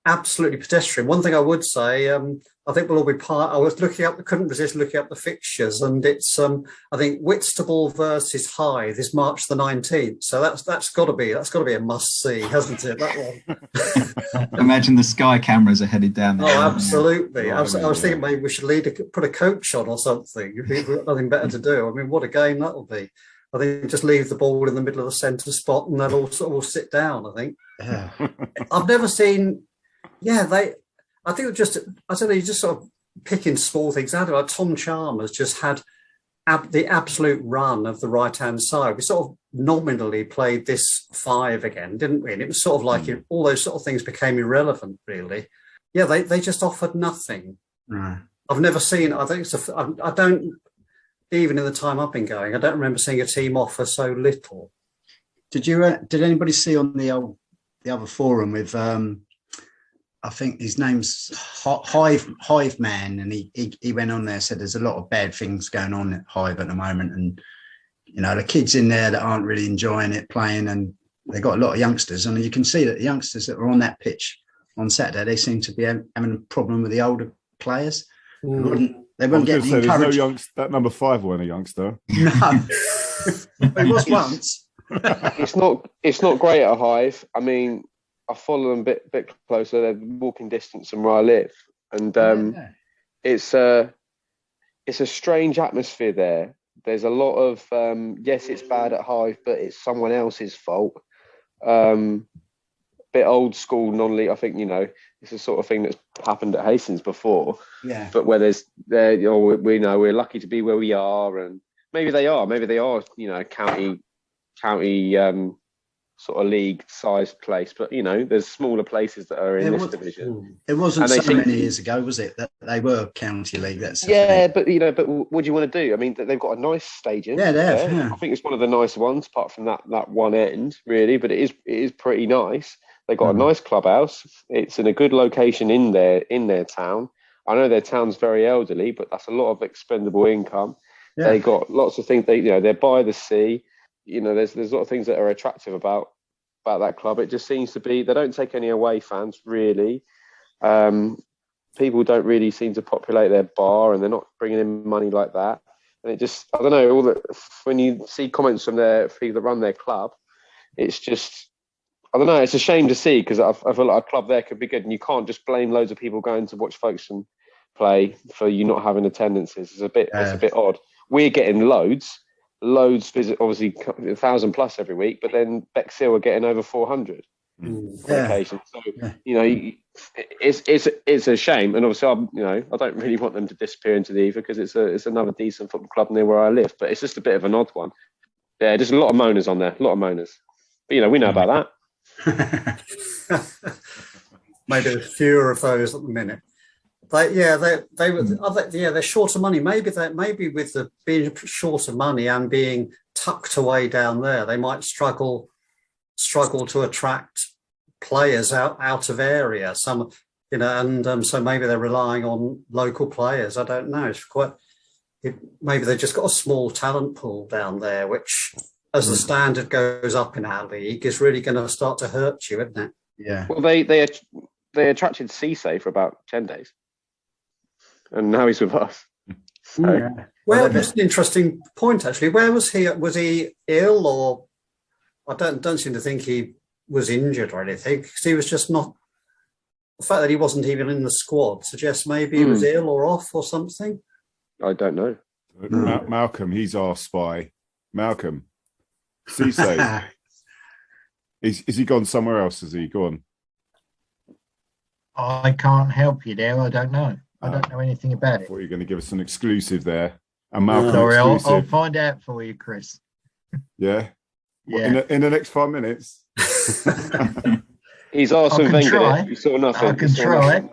absolutely pedestrian. One thing I would say, I think we'll all be part. I was couldn't resist looking up the fixtures, and it's I think Whitstable versus Hythe is March the 19th. So that's got to be a must see, hasn't it? That one. Imagine the Sky cameras are headed down there. Oh, absolutely. I was thinking maybe we should put a coach on or something. If we've got nothing better to do. I mean, what a game that'll be. I think just leave the ball in the middle of the centre spot and they'll all sit down. I think. Yeah. I've never seen. Yeah, I think just, I don't know, you just sort of picking small things out of it. Like Tom Chalmers just had the absolute run of the right-hand side. We sort of nominally played this 5 again, didn't we? And it was sort of like all those sort of things became irrelevant, really. Yeah, they just offered nothing. Right. I've never seen, I think I don't, even in the time I've been going, I don't remember seeing a team offer so little. Did anybody see on the other forum with, I think his name's Hive Man, and he went on there, said there's a lot of bad things going on at Hive at the moment, and you know the kids in there that aren't really enjoying it playing, and they've got a lot of youngsters, and you can see that the youngsters that were on that pitch on Saturday, they seem to be having a problem with the older players. They wouldn't get the encouragement. That number 5 wasn't a youngster. No, it was once. It's not great at Hive. I mean, I follow them a bit closer. They're walking distance from where I live, and it's a strange atmosphere there. There's a lot of yes, it's bad at Hive, but it's someone else's fault. Bit old school, non-league. I think it's the sort of thing that's happened at Hastings before. Yeah. But where we know we're lucky to be where we are, and maybe they are. County sort of league sized place, but there's smaller places that are in this division. It wasn't so many years ago, was it, that they were county league? That's but what do you want to do? I mean, they've got a nice stadium. Yeah, they have. Yeah. I think it's one of the nicer ones, apart from that one end, really. But it is pretty nice. They've got a nice clubhouse. It's in a good location in their town. I know their town's very elderly, but that's a lot of expendable income. Yeah. They got lots of things. They're by the sea. There's a lot of things that are attractive about that club. It just seems to be they don't take any away fans, really. People don't really seem to populate their bar, and they're not bringing in money like that. And it just, I don't know, when you see comments from their people that run their club, it's just, I don't know, it's a shame to see, because I feel like a club there could be good, and you can't just blame loads of people going to watch Folkestone play for you not having attendances. It's a bit odd. We're getting loads visit, obviously 1,000 plus every week, but then Bexhill are getting over 400 on occasion. So it's a shame, and obviously I don't really want them to disappear into the ether, because it's another decent football club near where I live, but it's just a bit of an odd one. Yeah, just a lot of moaners on there, a lot of moaners. But we know about that. Maybe fewer of those at the minute. They're short of money. Maybe with the being short of money and being tucked away down there, they might struggle to attract players out of area. So maybe they're relying on local players. I don't know. Maybe they've just got a small talent pool down there, which, as the standard goes up in our league, is really going to start to hurt you, isn't it? Yeah. Well, they attracted Cisse for about 10 days. And now he's with us. So. Well, that's an interesting point, actually. Where was he? Was he ill, or I don't seem to think he was injured or anything, because he was just not. The fact that he wasn't even in the squad suggests maybe he was ill or off or something. I don't know. Malcolm, he's our spy. Malcolm, Cisse. Is he gone somewhere else? Has he gone? I can't help you there. I don't know. I don't know anything about it. I thought you were going to give us an exclusive there. And Malcolm, sorry, I'll find out for you, Chris. Yeah? Yeah. In the next 5 minutes? He's Arsene Wenger. You saw nothing. I can try.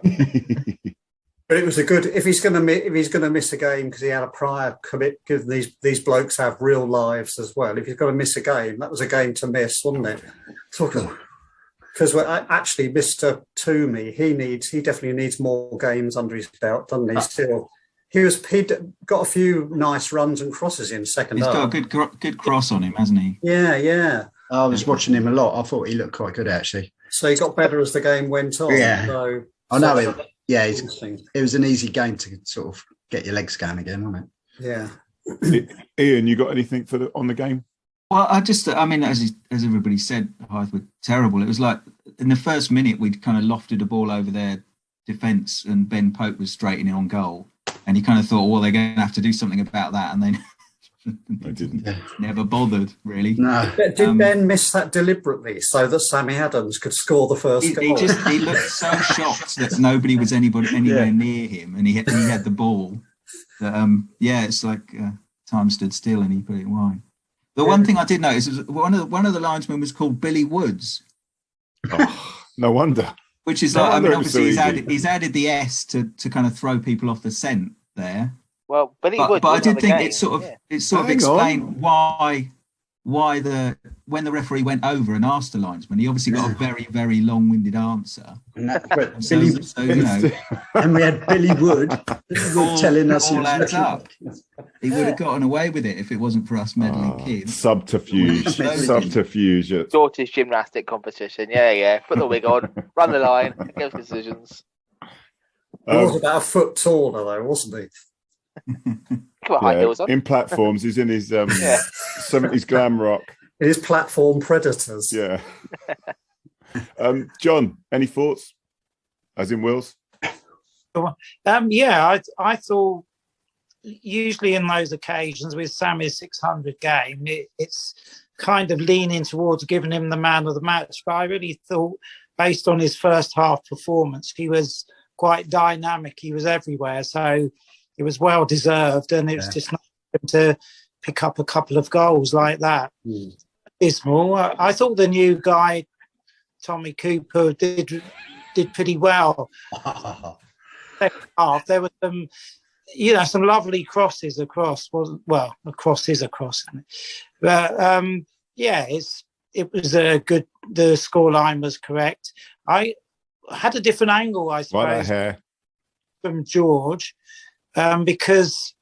But it was a good. If he's going to miss a game because he had a prior commit, because these blokes have real lives as well. If he's got to miss a game, that was a game to miss, wasn't it? Because actually, Mr. Toomey, he definitely needs more games under his belt, doesn't he? Still, he'd got a few nice runs and crosses in second half. He's got a good cross on him, hasn't he? Yeah. I was watching him a lot. I thought he looked quite good, actually. So he got better as the game went on. Yeah, so, I know it. Yeah, it was an easy game to sort of get your legs going again, wasn't it? Yeah. Ian, you got anything on the game? Well, as everybody said, Hythe were terrible. It was like in the first minute, we'd kind of lofted a ball over their defence and Ben Pope was straightening on goal. And you kind of thought, well, they're going to have to do something about that. And then I didn't. Never bothered, really. No. Did Ben miss that deliberately so that Sammy Adams could score the first goal? He looked so shocked that nobody was anywhere near him, and he had the ball. That, it's like time stood still, and he put it wide. The one thing I did notice is one of the linesmen was called Billy Woods. Oh, no wonder. Which is like, I mean, obviously he's added the S to kind of throw people off the scent there. Well, Billy Woods. But I did think it sort of explained why when the referee went over and asked the linesman, he obviously got a very, very long-winded answer. And And we had Billy Wood telling us all adds up. He would have gotten away with it if it wasn't for us meddling kids. Subterfuge. Daughter's gymnastic competition. Yeah. Put the wig on, run the line, give decisions. He was about a foot taller, though, wasn't he? High heels on. In platforms, he's in his 70s glam rock. His platform predators. Yeah. John, any thoughts? As in Will's? I thought usually in those occasions with Sammy's 600 game, it's kind of leaning towards giving him the man of the match. But I really thought, based on his first half performance, he was quite dynamic. He was everywhere. So it was well deserved, and it was just nice to pick up a couple of goals like that. Dismal. I thought the new guy, Tommy Cooper, did pretty well. Second half, there were some lovely crosses across. A cross is a cross, isn't it? But it was a good. The scoreline was correct. I had a different angle, I suppose, from George. Because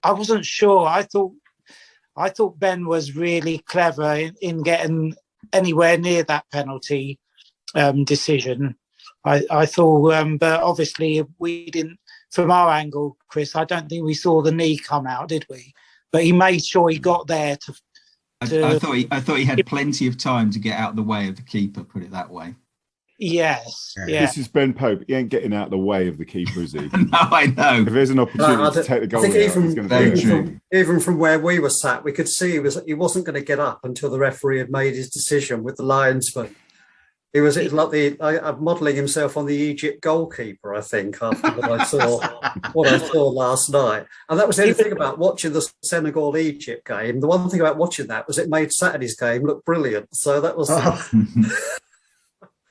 I wasn't sure. I thought Ben was really clever in getting anywhere near that penalty decision. I thought, but obviously we didn't. From our angle, Chris, I don't think we saw the knee come out, did we? But he made sure he got there to. I thought he had plenty of time to get out of the way of the keeper. Put it that way. Yes. Yeah. This is Ben Pope. He ain't getting out of the way of the keeper, is he? No, I know. If there's an opportunity to take the goal, he's going to do it. Even from where we were sat, we could see he wasn't going to get up until the referee had made his decision with the linesman. It was like modelling himself on the Egypt goalkeeper, I think, after what I saw last night. And that was the only thing about watching the Senegal-Egypt game. The one thing about watching that was it made Saturday's game look brilliant. So that was...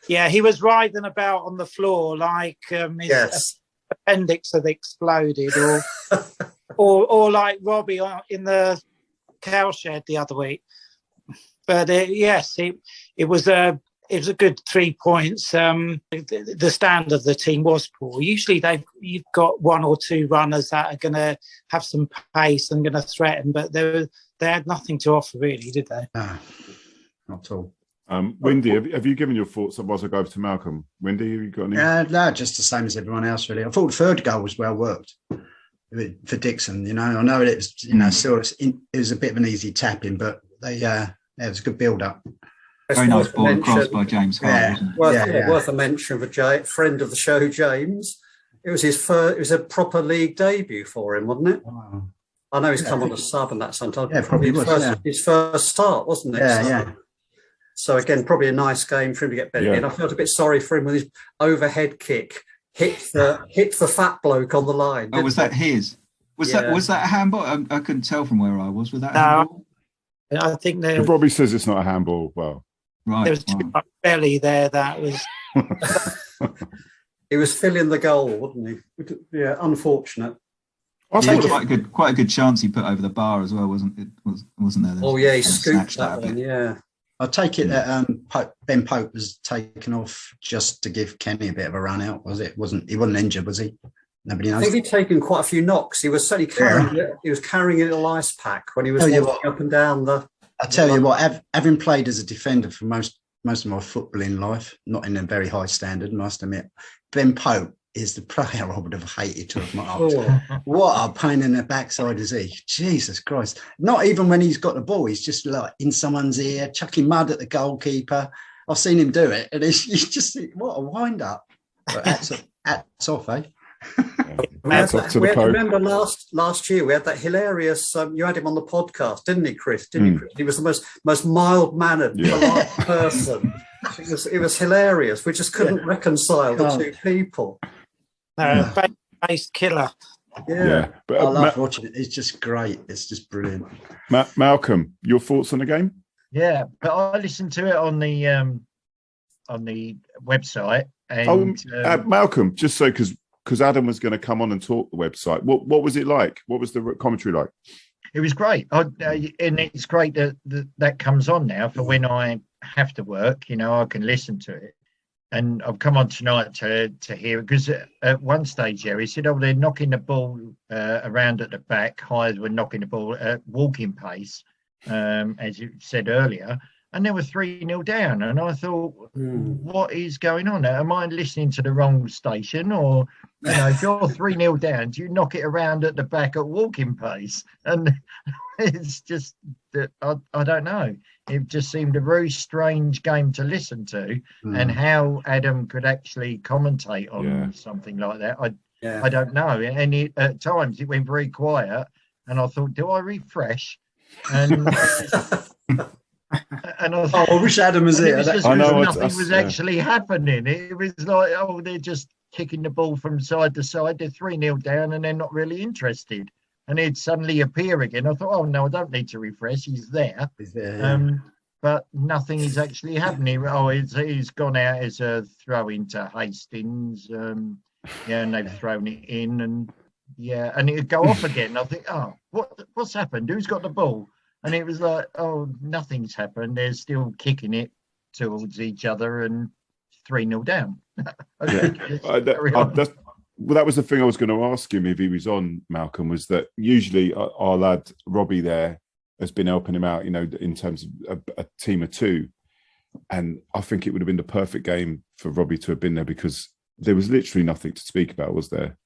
Yeah, he was writhing about on the floor like his appendix had exploded, or like Robbie in the cowshed the other week. But it was a good 3 points. The stand of the team was poor. Usually you've got one or two runners that are going to have some pace and going to threaten, but they had nothing to offer really, did they? No, not at all. Wendy, have you given your thoughts? Otherwise, I'll go over to Malcolm. Wendy, have you got any? No, just the same as everyone else, really. I thought the third goal was well worked for Dixon. I know it was, it was a bit of an easy tapping, but it was a good build-up. Very nice ball across by James Hart. Worth a mention of a friend of the show, James. It was his first. It was a proper league debut for him, wasn't it? Wow. I know he's come on a sub and that sometimes. Yeah, probably his first start, wasn't it? Yeah. So again, probably a nice game for him to get better in. I felt a bit sorry for him when his overhead kick hit the fat bloke on the line. Oh, was that his? Was that a handball? I couldn't tell from where I was. Was that a handball? I think if Robbie says it's not a handball, well, right. There was too much belly there. That was. He was filling the goal, wasn't he? Yeah, unfortunate. Quite a good chance he put over the bar as well, wasn't it? Wasn't there? Oh yeah, he scooped that one. Yeah. I take it that Ben Pope was taken off just to give Kenny a bit of a run out, was it? He wasn't injured, was he? Nobody knows. I think he'd taken quite a few knocks. He was certainly carrying it. He was carrying a little ice pack when he was walking up and down the. I tell you what, having played as a defender for most of my footballing life, not in a very high standard, must admit, Ben Pope is the player I would have hated to have marked. What a pain in the backside is he? Jesus Christ. Not even when he's got the ball, he's just like in someone's ear, chucking mud at the goalkeeper. I've seen him do it, and he's just, what a wind-up. Hats off, eh? Remember last year we had that hilarious. You had him on the podcast, didn't he, Chris? Chris? He was the most mild mannered, polite person. It was hilarious. We just couldn't reconcile the two people. Based killer. Yeah, but I love watching it. It's just great. It's just brilliant. Malcolm, your thoughts on the game? Yeah, but I listened to it on the website. And, Malcolm, just so because Adam was going to come on and talk the website. What was it like? What was the commentary like? It was great, and it's great that comes on now for when I have to work. I can listen to it. And I've come on tonight to hear it because at one stage, he said, they're knocking the ball around at the back. Highs were knocking the ball at walking pace, as you said earlier. And they were 3-0 down. And I thought, what is going on? Am I listening to the wrong station? Or, if you're 3-0 down, do you knock it around at the back at walking pace? And it's just, I don't know. It just seemed a very strange game to listen to. And how Adam could actually commentate on something like that, I don't know. And at times it went very quiet. And I thought, do I refresh? And... And I wish Adam was here. Nothing was actually happening. It was like, they're just kicking the ball from side to side. They're 3-0 down and they're not really interested. And he'd suddenly appear again. I thought, no, I don't need to refresh. He's there. But nothing is actually happening. He's gone out as a throw into Hastings. And they've thrown it in. And it'd go off again. I think, what's happened? Who's got the ball? And it was like, nothing's happened. They're still kicking it towards each other and 3-0 down. That was the thing I was going to ask him if he was on, Malcolm, was that usually our lad Robbie there has been helping him out, in terms of a team of two. And I think it would have been the perfect game for Robbie to have been there because there was literally nothing to speak about, was there?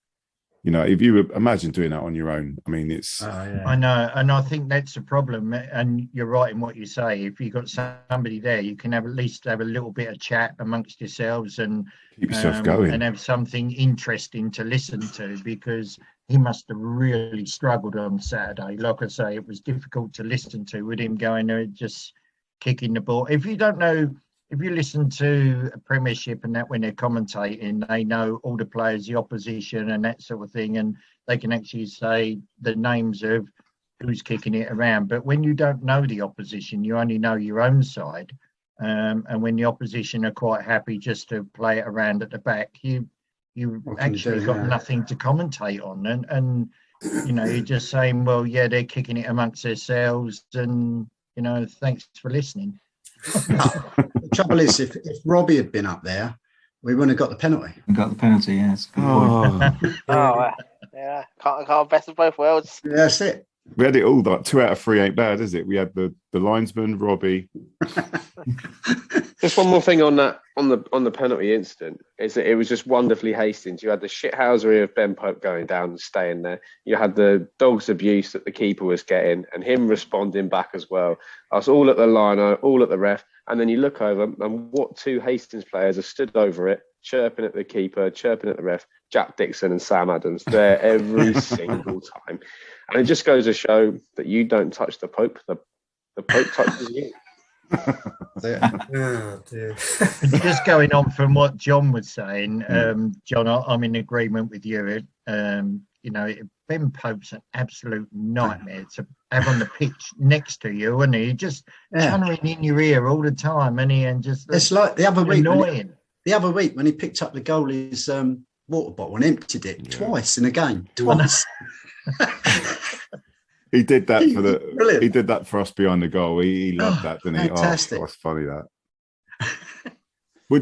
If you imagine doing that on your own, I mean, it's... I know, and I think that's the problem. And you're right in what you say. If you've got somebody there, you can at least have a little bit of chat amongst yourselves and keep yourself going and have something interesting to listen to, because he must have really struggled on Saturday. Like I say, it was difficult to listen to with him going there, just kicking the ball. If you listen to a Premiership and that when they're commentating, they know all the players, the opposition and that sort of thing, and they can actually say the names of who's kicking it around. But when you don't know the opposition, you only know your own side. And when the opposition are quite happy just to play it around at the back, you actually got nothing to commentate on. And you're just saying, well, they're kicking it amongst themselves and, thanks for listening. The trouble is, if Robbie had been up there, we wouldn't have got the penalty. We got the penalty, yes. Yeah, can't best of both worlds. Yeah, that's it. We had it all. Like 2 out of 3 ain't bad, is it? We had the linesman, Robbie. Just one more thing on that, on the penalty incident, is that it was just wonderfully Hastings. You had the shithousery of Ben Pope going down and staying there. You had the dog's abuse that the keeper was getting and him responding back as well. I was all at the line, all at the ref. And then you look over and what 2 Hastings players have stood over it, chirping at the keeper, chirping at the ref, Jack Dixon and Sam Adams, there every single time. And it just goes to show that you don't touch the Pope, the Pope touches you. Just going on from what John was saying, John, I'm in agreement with you. Ben Pope's an absolute nightmare to have on the pitch next to you, and he just channeling in your ear all the time, and just it's like the other week. Annoying. The other week when he picked up the goalie's water bottle and emptied it twice in a game. Twice. He did that for the. He did that for us behind the goal. He loved that, didn't he? Fantastic. Oh, that's funny that. Well,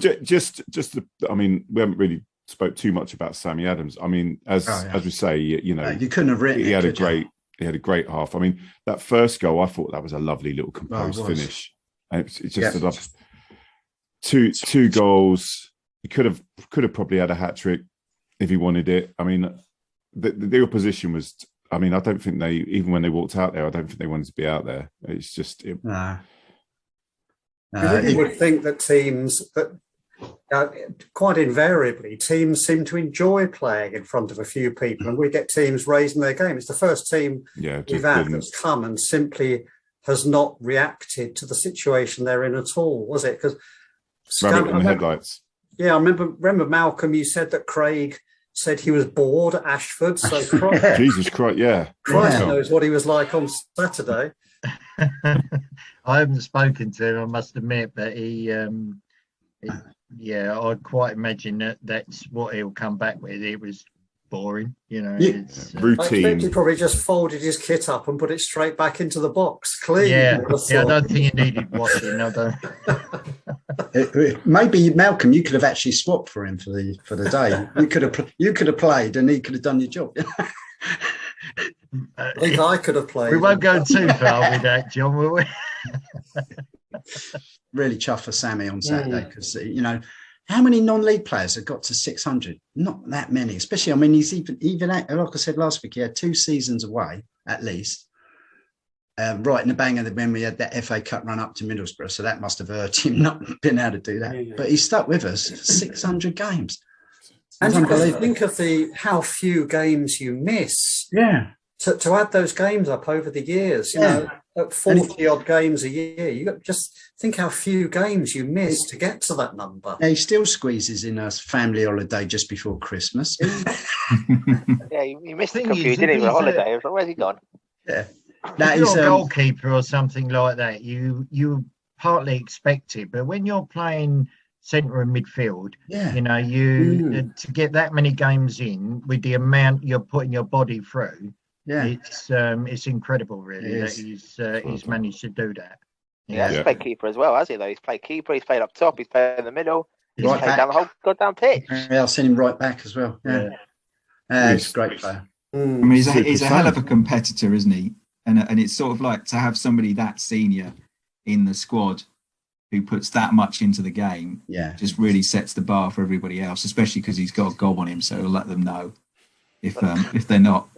I mean, we haven't really spoke too much about Sammy Adams. I mean, as we say, you couldn't have written. He had a great half. I mean, that first goal, I thought that was a lovely little composed finish, and it's just a love. Two goals. He could have probably had a hat trick if he wanted it. I mean, the opposition was. I mean, I don't think even when they walked out there, I don't think they wanted to be out there. It's just. You really would think that teams that quite invariably, teams seem to enjoy playing in front of a few people, and we get teams raising their game. It's the first team we've had that's come and simply has not reacted to the situation they're in at all, was it? Because rabbit in the headlights. Yeah, I remember Malcolm, you said that Craig said he was bored at Ashford. So Jesus Christ, Christ knows what he was like on Saturday. I haven't spoken to him, I must admit, but I quite imagine that's what he'll come back with. It was boring, it's routine. I expect he probably just folded his kit up and put it straight back into the box, clean. I don't think he needed washing. Maybe Malcolm, you could have actually swapped for him for the day. You could have played, and he could have done your job. I think I could have played. We won't go too far with that, John, will we? Really chuffed for Sammy on Saturday because how many non-league players have got to 600? Not that many, especially. I mean, he's even like I said last week, he had 2 seasons away at least. Right in the bang of when we had that FA Cup run up to Middlesbrough, so that must have hurt him not being able to do that. But he stuck with us 600 games. And you think of how few games you miss. Yeah. To add those games up over the years, you know, at 40 odd games a year, you got just think how few games you miss to get to that number. He still squeezes in a family holiday just before Christmas. You missed a few, didn't he, for a holiday? I was like, where's he gone? Yeah. If you're a goalkeeper or something like that, you partly expect it, but when you're playing centre and midfield, to get that many games in with the amount you're putting your body through, it's incredible, really, that he's managed to do that. He's played keeper as well, has he? Though he's played keeper, he's played up top, he's played in the middle, he's played down the whole goddamn pitch. Yeah, I've seen him right back as well. He's a great player. I mean, he's a hell of a competitor, isn't he? And it's sort of like to have somebody that senior in the squad who puts that much into the game, just really sets the bar for everybody else, especially because he's got a goal on him, so he'll let them know if they're not.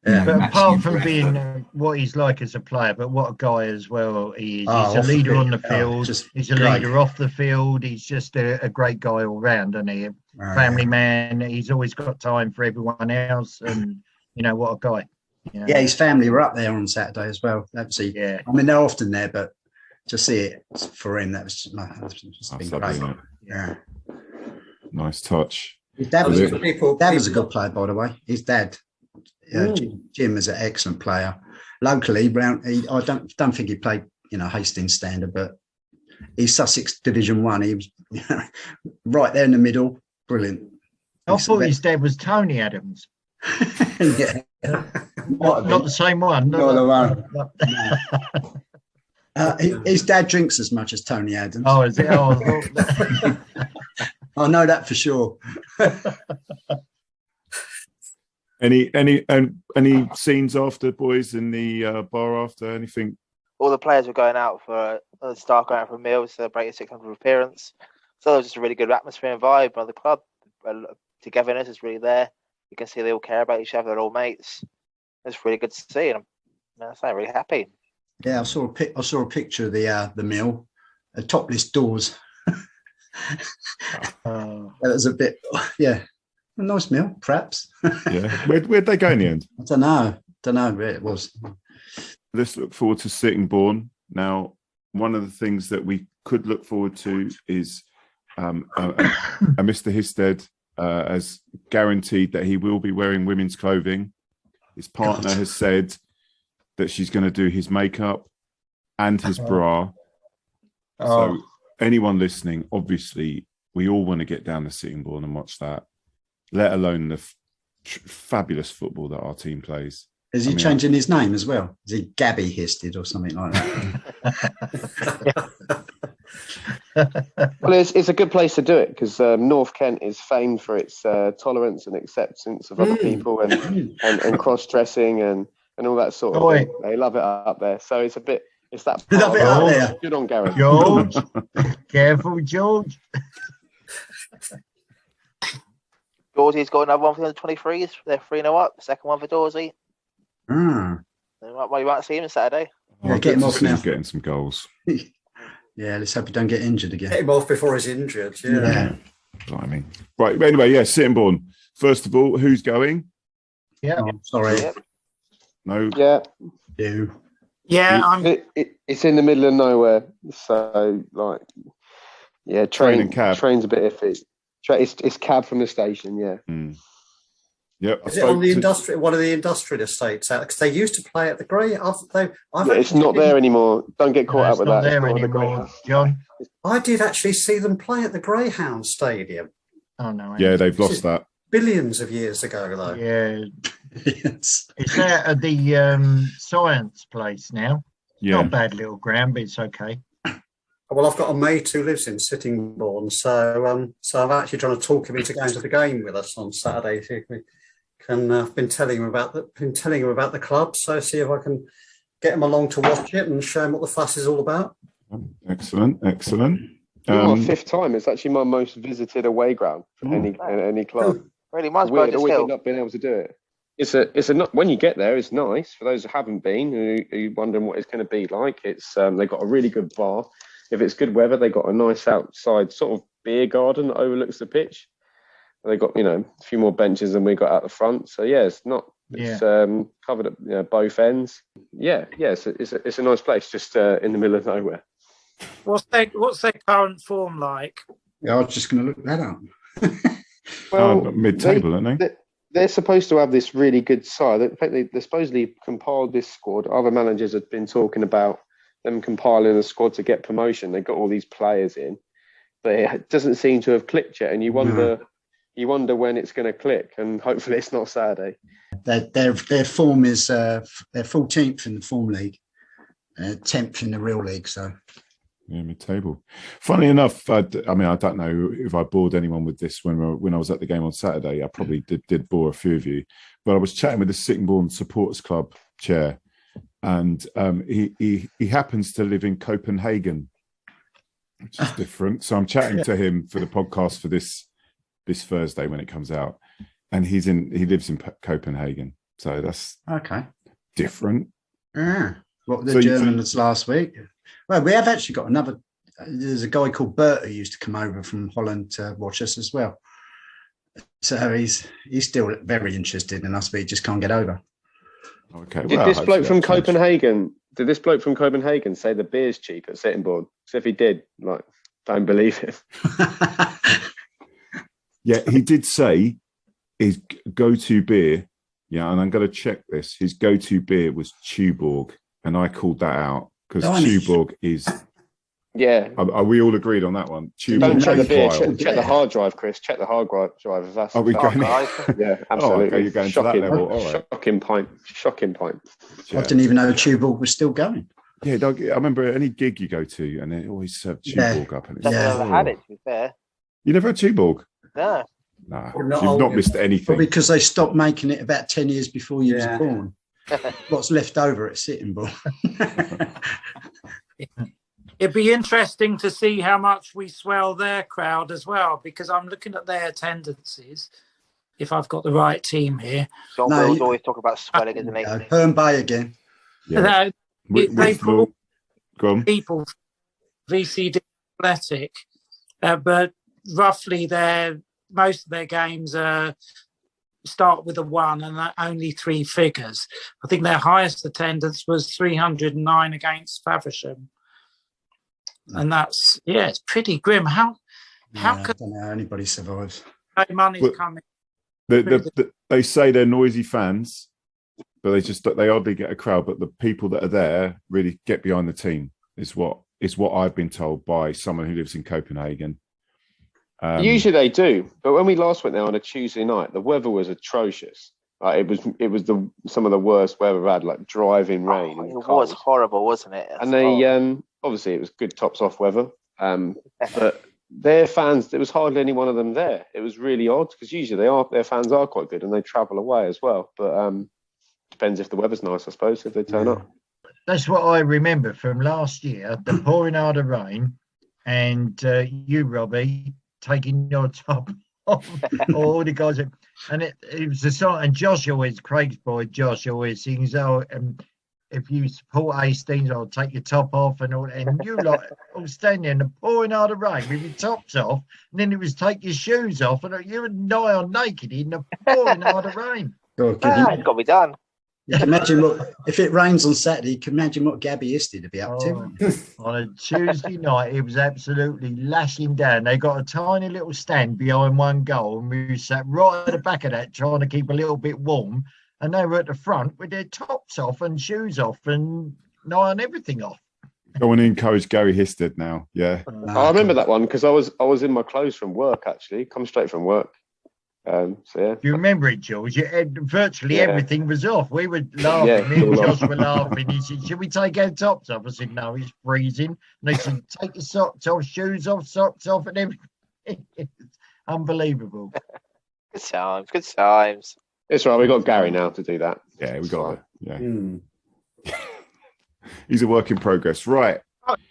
But apart from being what he's like as a player, but what a guy as well he is. He's a leader on the field. He's a leader off the field. He's just a great guy all round, and he family man. He's always got time for everyone else, and what a guy. Yeah, his family were up there on Saturday as well. Absolutely. Yeah. I mean, they're often there, but to see it for him, that's just been great. Yeah. Nice touch. His dad was a good player, by the way. His dad, Jim, is an excellent player. Locally, I don't think he played, Hastings standard, but he's Sussex Division 1. He was right there in the middle. Brilliant. I thought his dad was Tony Adams. Yeah. Not the same one. No. His dad drinks as much as Tony Adams. Oh, is it? Oh, I know that for sure. Any scenes after, boys, in the bar after? Anything? All the players were going out for staff going out for meals, celebrating 600th appearance. So it was just a really good atmosphere and vibe by the club. Togetherness is really there. You can see they all care about each other. They're all mates. It's really good to see, and I'm really happy. Yeah, I saw a picture of the meal, topless doors. That was a bit, a nice meal, perhaps. Yeah, where'd they go in the end? I don't know where it was. Let's look forward to Sittingbourne. Now, one of the things that we could look forward to is a Mr. Histed has guaranteed that he will be wearing women's clothing. His partner has said that she's going to do his makeup and his bra. So anyone listening, obviously, we all want to get down to Sittingbourne and watch that, let alone the fabulous football that our team plays. Is he changing his name as well? Is he Gabby Histed or something like that? Well, it's a good place to do it because North Kent is famed for its tolerance and acceptance of other people and cross-dressing and all that sort of thing. They love it up there. So it's that part. Love it up there. Good on Gareth. George. Careful, George. Dorsey's got another one for the 23s. They're 3-0 up. The second one for Dorsey. You might see him Saturday. Get him off now. Getting some goals. Yeah, let's hope he don't get injured again. Get him off before he's injured. Yeah. Blimey. Right. Anyway, yeah, Sittingbourne. First of all, who's going? Yeah. Oh, sorry. No. Yeah. You. Yeah, It's in the middle of nowhere, so like, yeah, Train and cab. Train's a bit iffy. It's cab from the station, yeah. Yep. Is it on the one of the industrial estates out? Because they used to play at the Grey. It's not there anymore. Don't get caught up with that. It's not there It's not anymore, John. I did actually see them play at the Greyhound Stadium Oh no. Yeah, they've lost that. billions of years ago, though. Yeah. Yes. It's out at the science place now. Yeah. Not a bad little ground, but it's okay. Well, I've got a mate who lives in Sittingbourne, so I'm actually trying to talk him into going to the game with us on Saturday. See if we can. I've been telling him about the club, so see if I can get him along to watch it and show him what the fuss is all about. Excellent. My fifth time. It's actually my most visited away ground for any club. Really, mine's Weird, Burgess always Hill. end up being able to do it. It's a when you get there, it's nice. For those who haven't been, who wondering what it's going to be like, it's they've got a really good bar. If it's good weather, they've got a nice outside sort of beer garden that overlooks the pitch. They've got a few more benches than we got out the front. So yeah, it's covered at both ends. It's a nice place just in the middle of nowhere. What's their current form like? Yeah, I was just going to look that up. Well, mid-table, aren't they? They're supposed to have this really good side. In fact, they supposedly compiled this squad. Other managers have been talking about them compiling a squad to get promotion. They've got all these players in, but it doesn't seem to have clicked yet. And you wonder when it's going to click. And hopefully, it's not Saturday. Their form is they're 14th in the form league, 10th in the real league. So. Yeah, mid-table. Funny enough, I don't know if I bored anyone with this when I was at the game on Saturday. I probably did bore a few of you, but I was chatting with the Sittingbourne Supporters Club chair, and he happens to live in Copenhagen, which is different. So I'm chatting to him for the podcast for this Thursday when it comes out, and he lives in Copenhagen, so that's okay, different. Yeah, what the Germans last week. Well, we have actually got another. There's a guy called Bert who used to come over from Holland to watch us as well. So he's still very interested in us, but he just can't get over. Okay. Did this bloke from Copenhagen? Did this bloke from Copenhagen say the beer's cheap at Sittingbourne? So if he did, don't believe it. Yeah, he did say his go-to beer. Yeah, and I'm going to check this. His go-to beer was Tuborg, and I called that out. Because Tuborg is, are we all agreed on that one? Tuborg. Don't check the beer. Check the hard drive, Chris. Check the hard drive. If that's are we going? Yeah, absolutely. Okay, you're going shocking, to that level. All right. Shocking pint. I didn't even know Tuborg was still going. Yeah, I remember any gig you go to, and they always serve Tuborg up. And I've never had it. To be fair, you never had Tuborg? No. Nah, you've not missed anything. Probably because they stopped making it about 10 years before you was born. What's left over at Sittingbourne? It'd be interesting to see how much we swell their crowd as well, because I'm looking at their attendances. If I've got the right team here, John Will's always talk about swelling, isn't he? Herne Bay again. Yeah. They brought Go on. people VCD Athletic, but roughly most of their games start with a 1 and only 3 figures. I think their highest attendance was 309 against Faversham. And that's, it's pretty grim. How I don't know how anybody survives. Money's coming. They say they're noisy fans, but they oddly get a crowd. But the people that are there really get behind the team, is what I've been told by someone who lives in Copenhagen. Usually they do, but when we last went there on a Tuesday night, the weather was atrocious. It was some of the worst weather we've had, like driving rain. It was horrible, wasn't it? And they obviously it was good tops off weather, but their fans, there was hardly any one of them there. It was really odd because usually their fans are quite good and they travel away as well. But depends if the weather's nice, I suppose, if they turn up. That's what I remember from last year: the pouring out of rain, and you, Robbie, taking your top off. All the guys, and it was the song. And Josh always, Craig's boy, Josh always sings, if you support Hastings, I'll take your top off and all that. And you like all standing in the pouring out of rain with your tops off, and then it was take your shoes off, and you were nigh on naked in the pouring out of rain. God, It's got to be done. you can imagine what if it rains on Saturday. You can imagine what Gabby Histed to be up to. On a Tuesday night, it was absolutely lashing down. They got a tiny little stand behind one goal, and we sat right at the back of that trying to keep a little bit warm. And they were at the front with their tops off and shoes off and nigh on everything off. Go and encourage Gary Histed now. Yeah. I remember that one because I was in my clothes from work, actually. Come straight from work. So yeah. You remember it, George? Virtually everything was off. We were laughing. Me and Josh were laughing. He said, "Should we take our tops off?" I said, "No, it's freezing." And they said, "Take your socks off, shoes off, socks off, and everything." Unbelievable. Good times. Good times. It's right. We got Gary now to do that. Yeah, we got it. Yeah. He's a work in progress. Right.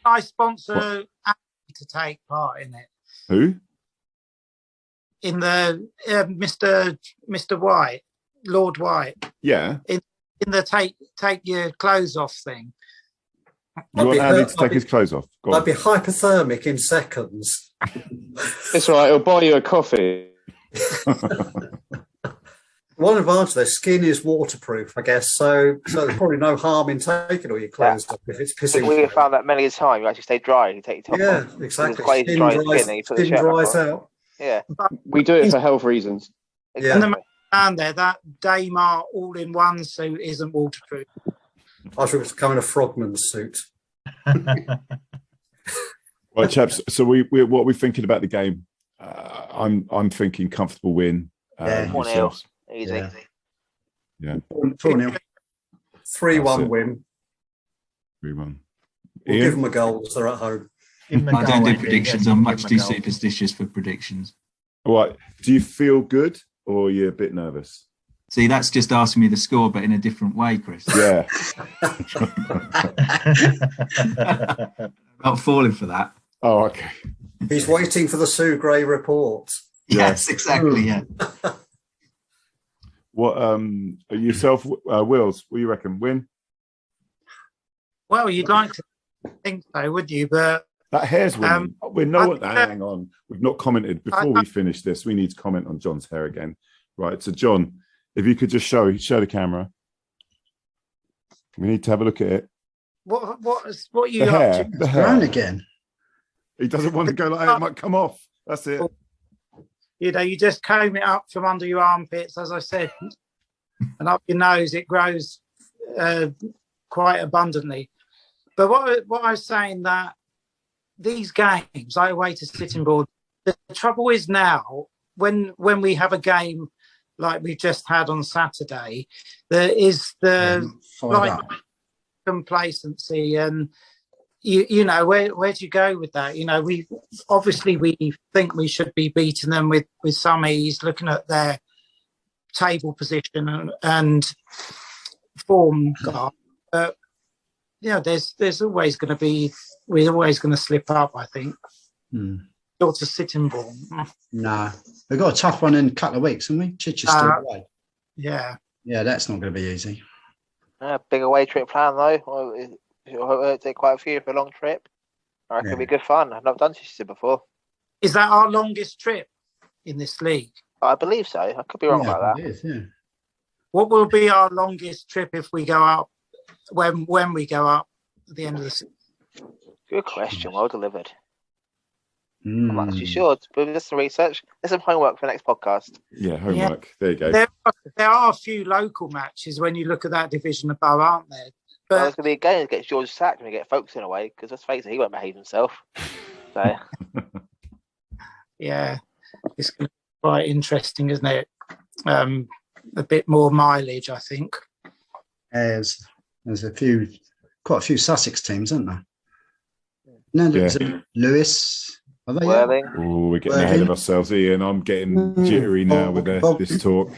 I sponsor Andy to take part in it. Who? In the Mr. White, Lord White. Yeah. In the take your clothes off thing. You want Andy to take his clothes off? Go on. I'd be hypothermic in seconds. It's all right. He'll buy you a coffee. One advantage, their skin is waterproof, I guess. So there's probably no harm in taking all your clothes off if it's pissing. We have found that many a time. You actually stay dry. You take your top off. Yeah, exactly. Skin dries out. Yeah. We do it for health reasons. Yeah. And the man there, that Damar all-in-one suit isn't waterproof. I should come in a frogman suit. Right, chaps. So we what are we thinking about the game? I'm thinking comfortable win. 4-0. Easy. Yeah. 4-0. 3-1 win. 3-1. We'll give them a goal as they're at home. I don't do predictions. I'm much too superstitious for predictions. All right. Do you feel good or are you a bit nervous? See, that's just asking me the score, but in a different way, Chris. Yeah. Not falling for that. Oh, okay. He's waiting for the Sue Gray report. Yes, exactly. Yeah. What yourself, Wills? What do you reckon? Win? Well, you'd like to think so, would you? But that hair's winning. We know what. Hang on, we've not commented before we finish this. We need to comment on John's hair again. Right. So, John, if you could just show the camera, we need to have a look at it. What you the up hair, to? the hair. Round again. He doesn't want to go like that. It might come off. That's it. You know, you just comb it up from under your armpits, as I said, and up your nose. It grows quite abundantly. But what I was saying, that these games, I away to Sittingbourne, the trouble is now when we have a game like we've just had on Saturday, there is the complacency, and you know, where do you go with that? You know, we think we should be beating them with some ease, looking at their table position and form guard. But yeah, there's always going to be, we're always going to slip up, I think. Sort of Sittingbourne. No, we've got a tough one in a couple of weeks, haven't we? Chichester away. Yeah, that's not going to be easy. Big away trip plan though. I'll take quite a few for a long trip. I reckon it'll be good fun. I've not done Chichester before. Is that our longest trip in this league? I believe so. I could be wrong about that. It is, yeah. What will be our longest trip if we go up, when we go up at the end of the season? Good question. Well delivered. I'm not actually sure. But there's some research. There's some homework for the next podcast. Yeah, homework. Yeah. There you go. There are a few local matches when you look at that division above, aren't there? But there's going to be a game that gets George sacked and we get Folkestone away, because let's face it, he won't behave himself. So yeah, it's going to be quite interesting, isn't it? A bit more mileage, I think. There's quite a few Sussex teams, aren't there? No, there's Lewis. Are they? Oh, we're getting ahead of ourselves, Ian. I'm getting jittery now with this talk.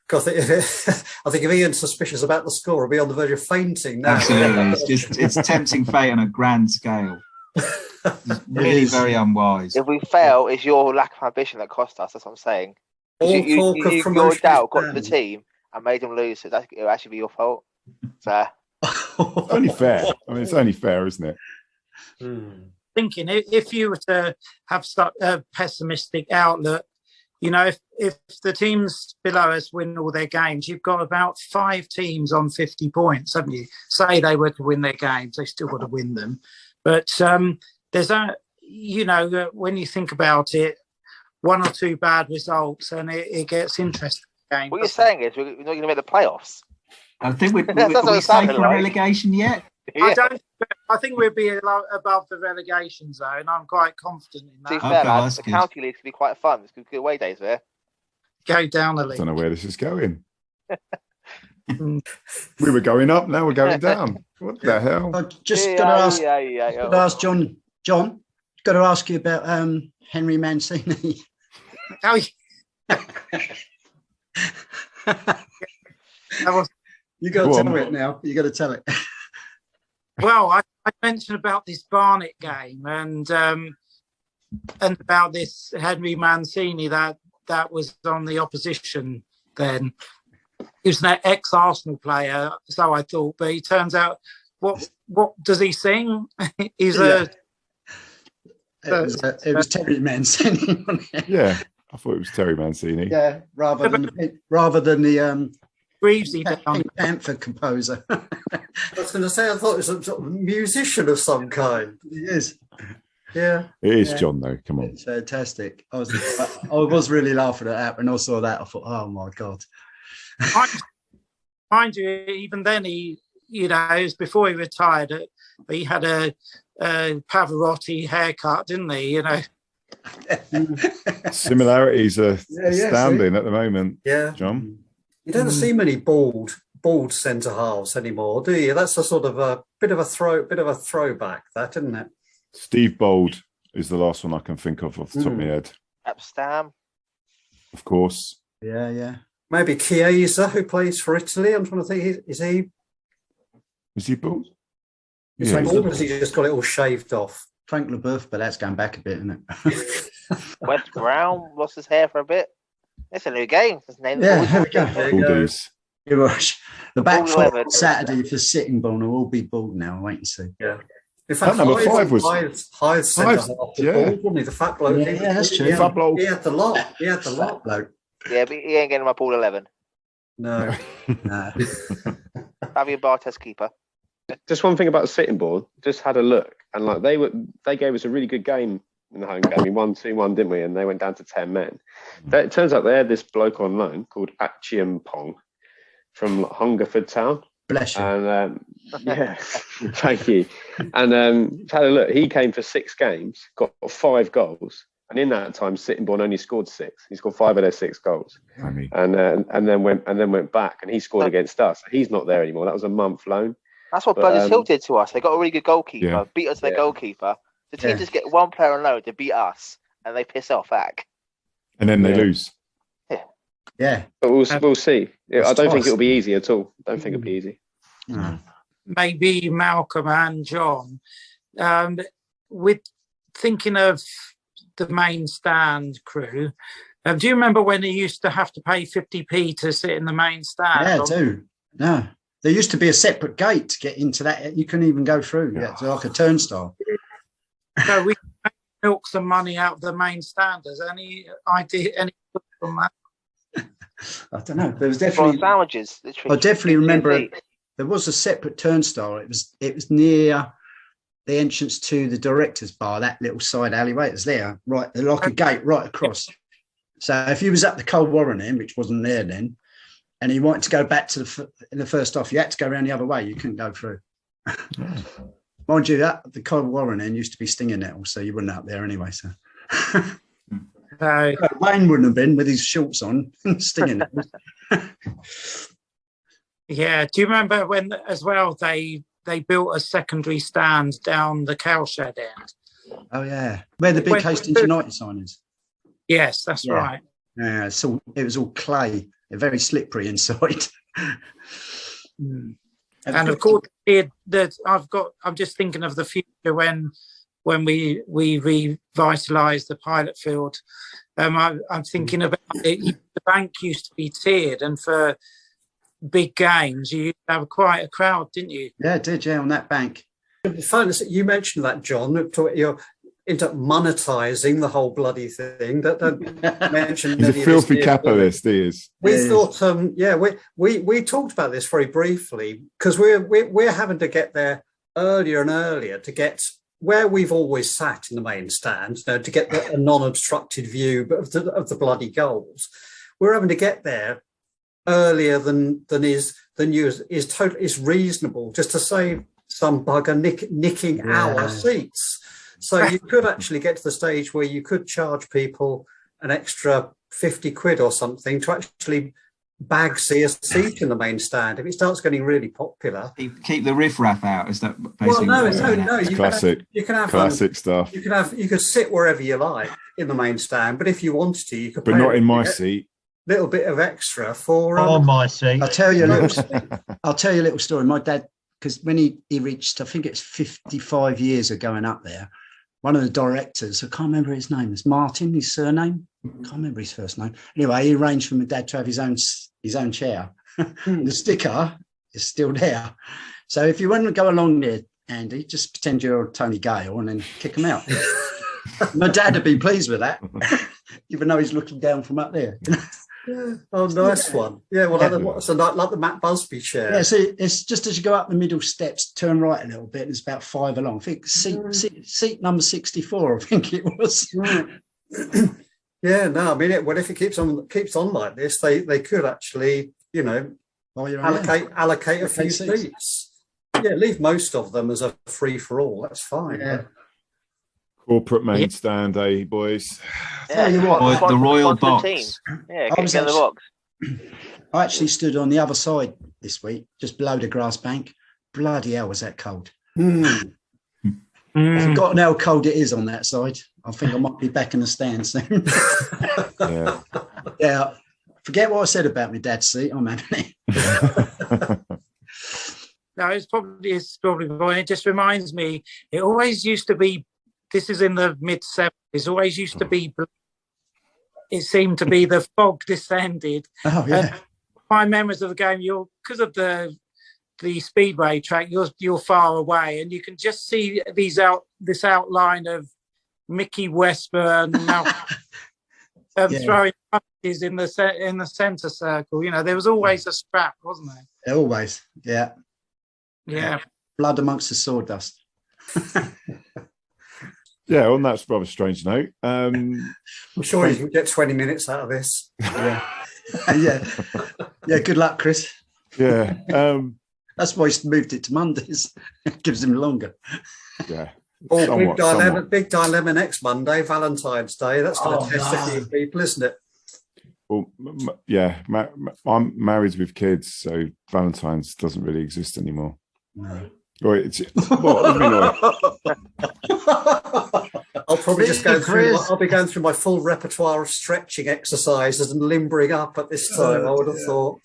I think if Ian's suspicious about the score, he'll be on the verge of fainting now. Absolutely. It's tempting fate on a grand scale. It's really very unwise. If we fail, it's your lack of ambition that cost us. That's what I'm saying. Your doubt got to the team and made them lose. So it'll actually be your fault. So Only fair. I mean, it's only fair, isn't it? Thinking if you were to have such a pessimistic outlook, you know, if the teams below us win all their games, you've got about 5 teams on 50 points, haven't you? Say they were to win their games, they still got to win them. But there's you know, when you think about it, 1 or 2 bad results and it gets interesting. What you're saying is we're not going to make the playoffs. I think we're what it safe sounded from like. relegation yet. Yeah. I think we'll be above the relegation zone. I'm quite confident in To be that. fair, Okay, lads, that's the good. county league can be quite fun. There's good away days there. Go down a I league. don't know where this is going. We were going up, now we're going down. What the hell? I just got to ask Yeah. John, got to ask you about Henry Mancini. Oh, You got Go to on. tell it now. You got to tell it. well, I mentioned about this Barnet game and about this Henry Mancini that was on the opposition then. He was an ex-Arsenal player, so I thought, but he turns out, what does he sing? He's It was Terry Mancini, wasn't it? Yeah, I thought it was Terry Mancini. Yeah, rather than the Greavesy down. Pink Panther composer. I was going to say, I thought it was some sort of musician of some kind. He is. Yeah. It is Yeah. John, though. Come on. It's fantastic. I was really laughing at that when I saw that. I thought, oh my god. Mind you, even then he, you know, it was before he retired. He had a Pavarotti haircut, didn't he? You know. Similarities are Yeah, astounding at the moment, Yeah. John. You don't see many bald centre halves anymore, do you? That's a sort of a bit of a throwback, that, isn't it? Steve Bold is the last one I can think of off the top of my head. Epstam. Of course. Yeah. Maybe Chiesa, who plays for Italy. I'm trying to think, is he Bald? is Yeah, he he's bald, or has he just got it all shaved off? Frank LeBeouf, but that's going back a bit, isn't it? West Brown lost his hair for a bit. It's a new game. His name Yeah, here we go. There you go. Baldies. You watch. The back Bald four leather. on Saturday for Sittingbourne will all be bald now. Wait and see. Yeah. In fact, That number 5 was- Hyde's centre Hyde, half was yeah. bald, wasn't he? The fat bloke. Yeah, that's true. He Fat bloke. had the lot. He had the Fat lot. bloke. Yeah, but he ain't getting my ball 11. No. Nah. Fabio Bartes keeper. Just one thing about Sittingbourne, just had a look, and like they gave us a really good game in the home game. We won 2-1, didn't we? And they went down to 10 men. It turns out they had this bloke on loan called Achiam Pong from Hungerford Town. Bless you. And yeah, thank you. And had a look. He came for 6 games, got 5 goals, and in that time, Sittingbourne only scored 6. He scored 5 of their 6 goals, I mean, and then went back, and he scored against us. He's not there anymore. That was a month loan. That's what But, Burgess Hill did to us. They got a really good goalkeeper, Yeah. beat us to their Yeah. goalkeeper. The team Yeah. just get one player on loan to beat us, and they piss off back. and then they Yeah. lose. Yeah. But we'll see. I It's don't think tough. it'll be easy at all. Don't think it'll be easy. No. Maybe Malcolm and John, with thinking of the main stand crew. Do you remember when they used to have to pay 50p to sit in the main stand? Yeah, I do. No. There used to be a separate gate to get into that. You couldn't even go through. Yeah, it's like a turnstile. So we milk some money out of the main standers. Any idea? Any thoughts on that? I don't know. There was For definitely. sandwiches. I Literally. definitely remember 50p. there was a separate turnstile. It was near the entrance to the director's bar. That little side alleyway. It was there, right, like a gate right across. So if you was at the Cold Warren end, which wasn't there then, and you wanted to go back to the first off, you had to go around the other way. You couldn't go through. Mind you, that the Cold Warren end used to be Stinging Nettle, so you weren't up there anyway. So Wayne wouldn't have been with his shorts on, Stinging Nettle. Yeah. Do you remember when, as well, they built a secondary stand down the cowshed end? Oh yeah, where the big When- Hastings United sign is. Yes, that's Yeah. right. Yeah, so it was all clay, very slippery inside. And of course, I'm just thinking of the future when we revitalise the pilot field. I'm thinking about it. The bank used to be tiered, and for big games, you used to have quite a crowd, didn't you? Yeah, I did, yeah, on that bank. You mentioned that, John. You're into monetizing the whole bloody thing. That mentioned. He's a filthy capitalist. He is. We thought, we talked about this very briefly because we're having to get there earlier and earlier to get where we've always sat in the main stand, to get a non-obstructed view of the bloody goals. We're having to get there earlier than is reasonable, just to save some bugger nicking our seats. So you could actually get to the stage where you could charge people an extra 50 quid or something to actually bag see a seat in the main stand if it starts getting really popular. Keep the riffraff out. Is that basically? Well, no. You can have classic stuff. You could sit wherever you like in the main stand, but if you wanted to, you could. But not in my seat. Little bit of extra for on my seat. I'll tell you a little story. My dad, because when he reached, I think it's 55 years of going up there, one of the directors, I can't remember his name, it's Martin, his surname. I can't remember his first name. Anyway, he arranged for my dad to have his own chair. The sticker is still there. So if you want to go along there, Andy, just pretend you're Tony Gale and then kick him out. My dad would be pleased with that, even though he's looking down from up there. Yeah. Oh, nice one. Yeah, well, so like the Matt Busby chair. Yeah, so it's just as you go up the middle steps, turn right a little bit, and it's about 5 along. I think seat number 64, I think it was. Yeah, no, I mean, if it keeps on like this, they could actually, allocate a few seats. Yeah, leave most of them as a free for all. That's fine. Yeah. Corporate main stand, boys? Yeah, the Royal Box. Yeah, get in the box. I actually stood on the other side this week, just below the grass bank. Bloody hell, was that cold? I've forgotten how cold it is on that side. I think I might be back in the stand soon. Yeah. Forget what I said about my dad's seat. I'm having it. No, it's probably fine. It just reminds me, it always used to be, this is in the mid-70s, always used to be, it seemed to be the fog descended. Oh, yeah. And my memories of the game, because of the speedway track, you're far away, and you can just see this outline of Mickey Westburn throwing punches in the centre circle. There was always a scrap, wasn't there? Always, yeah. Yeah. Blood amongst the sawdust. Yeah, on that rather strange note. I'm sure you can get 20 minutes out of this. Yeah. Yeah, good luck, Chris. Yeah. That's why he's moved it to Mondays. It gives him longer. Yeah. Big dilemma next Monday, Valentine's Day. That's going to test a few people, isn't it? Well, yeah, I'm married with kids, so Valentine's doesn't really exist anymore. No. I'll probably just go through. I'll be going through my full repertoire of stretching exercises and limbering up at this time. I would have thought.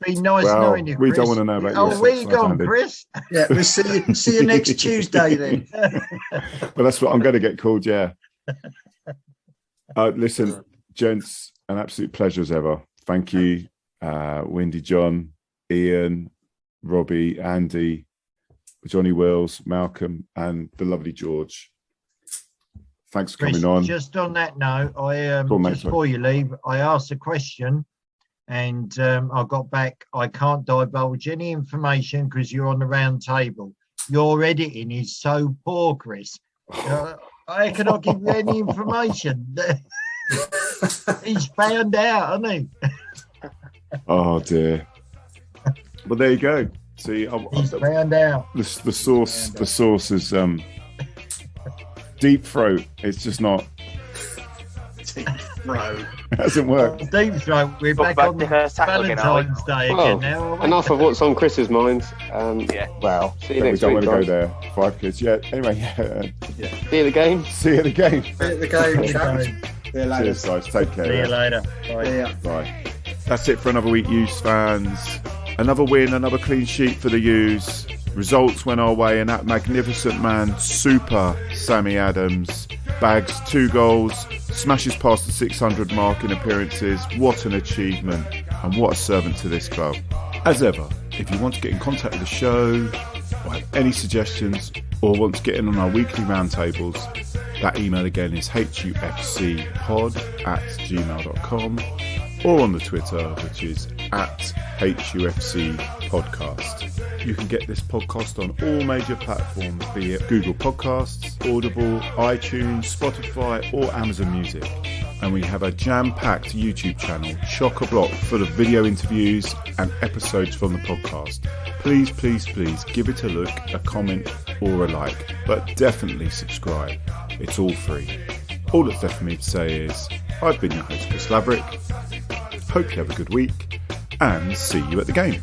Be nice knowing you, Chris. We don't want to know about your sex. Where you gone, Chris? Yeah, we'll see you next Tuesday then. Well, that's what I'm going to get called. Yeah. Listen, gents, an absolute pleasure as ever. Thank you, Windy, John, Ian, Robbie, Andy, Johnny Wills, Malcolm, and the lovely George. Thanks for coming on. Just on that note, before you leave, I asked a question, and I got back. I can't divulge any information because you're on the round table. Your editing is so poor, Chris. I cannot give you any information. He's found out, hasn't he? Oh dear. Well, there you go. See, he's found out. The sauce is deep throat. It's just not. Deep throat. It hasn't worked. Deep throat. We're back on Valentine's Day again now. Enough of what's on Chris's mind. Yeah. Well, see you next we don't week, want to go there. 5 kids. Yeah. Anyway. Yeah. See you at the game. See you at the game. See you at the game. See you later. Cheers, guys. Take care. See you later. Bye. Bye. That's it for another week, U's fans. Another win, another clean sheet for the U's. Results went our way, and that magnificent man, Super Sammy Adams, bags 2 goals, smashes past the 600 mark in appearances. What an achievement. and what a servant to this club. As ever, if you want to get in contact with the show, or have any suggestions, or want to get in on our weekly roundtables, that email again is hufcpod@gmail.com, or on the Twitter, which is @HUFCpodcast. You can get this podcast on all major platforms, be it Google Podcasts, Audible, iTunes, Spotify, or Amazon Music. And we have a jam-packed YouTube channel, chock-a-block, full of video interviews and episodes from the podcast. Please, please, please give it a look, a comment, or a like, but definitely subscribe. It's all free. All that's left for me to say is, I've been your host, Chris Laverick. Hope you have a good week, and see you at the game.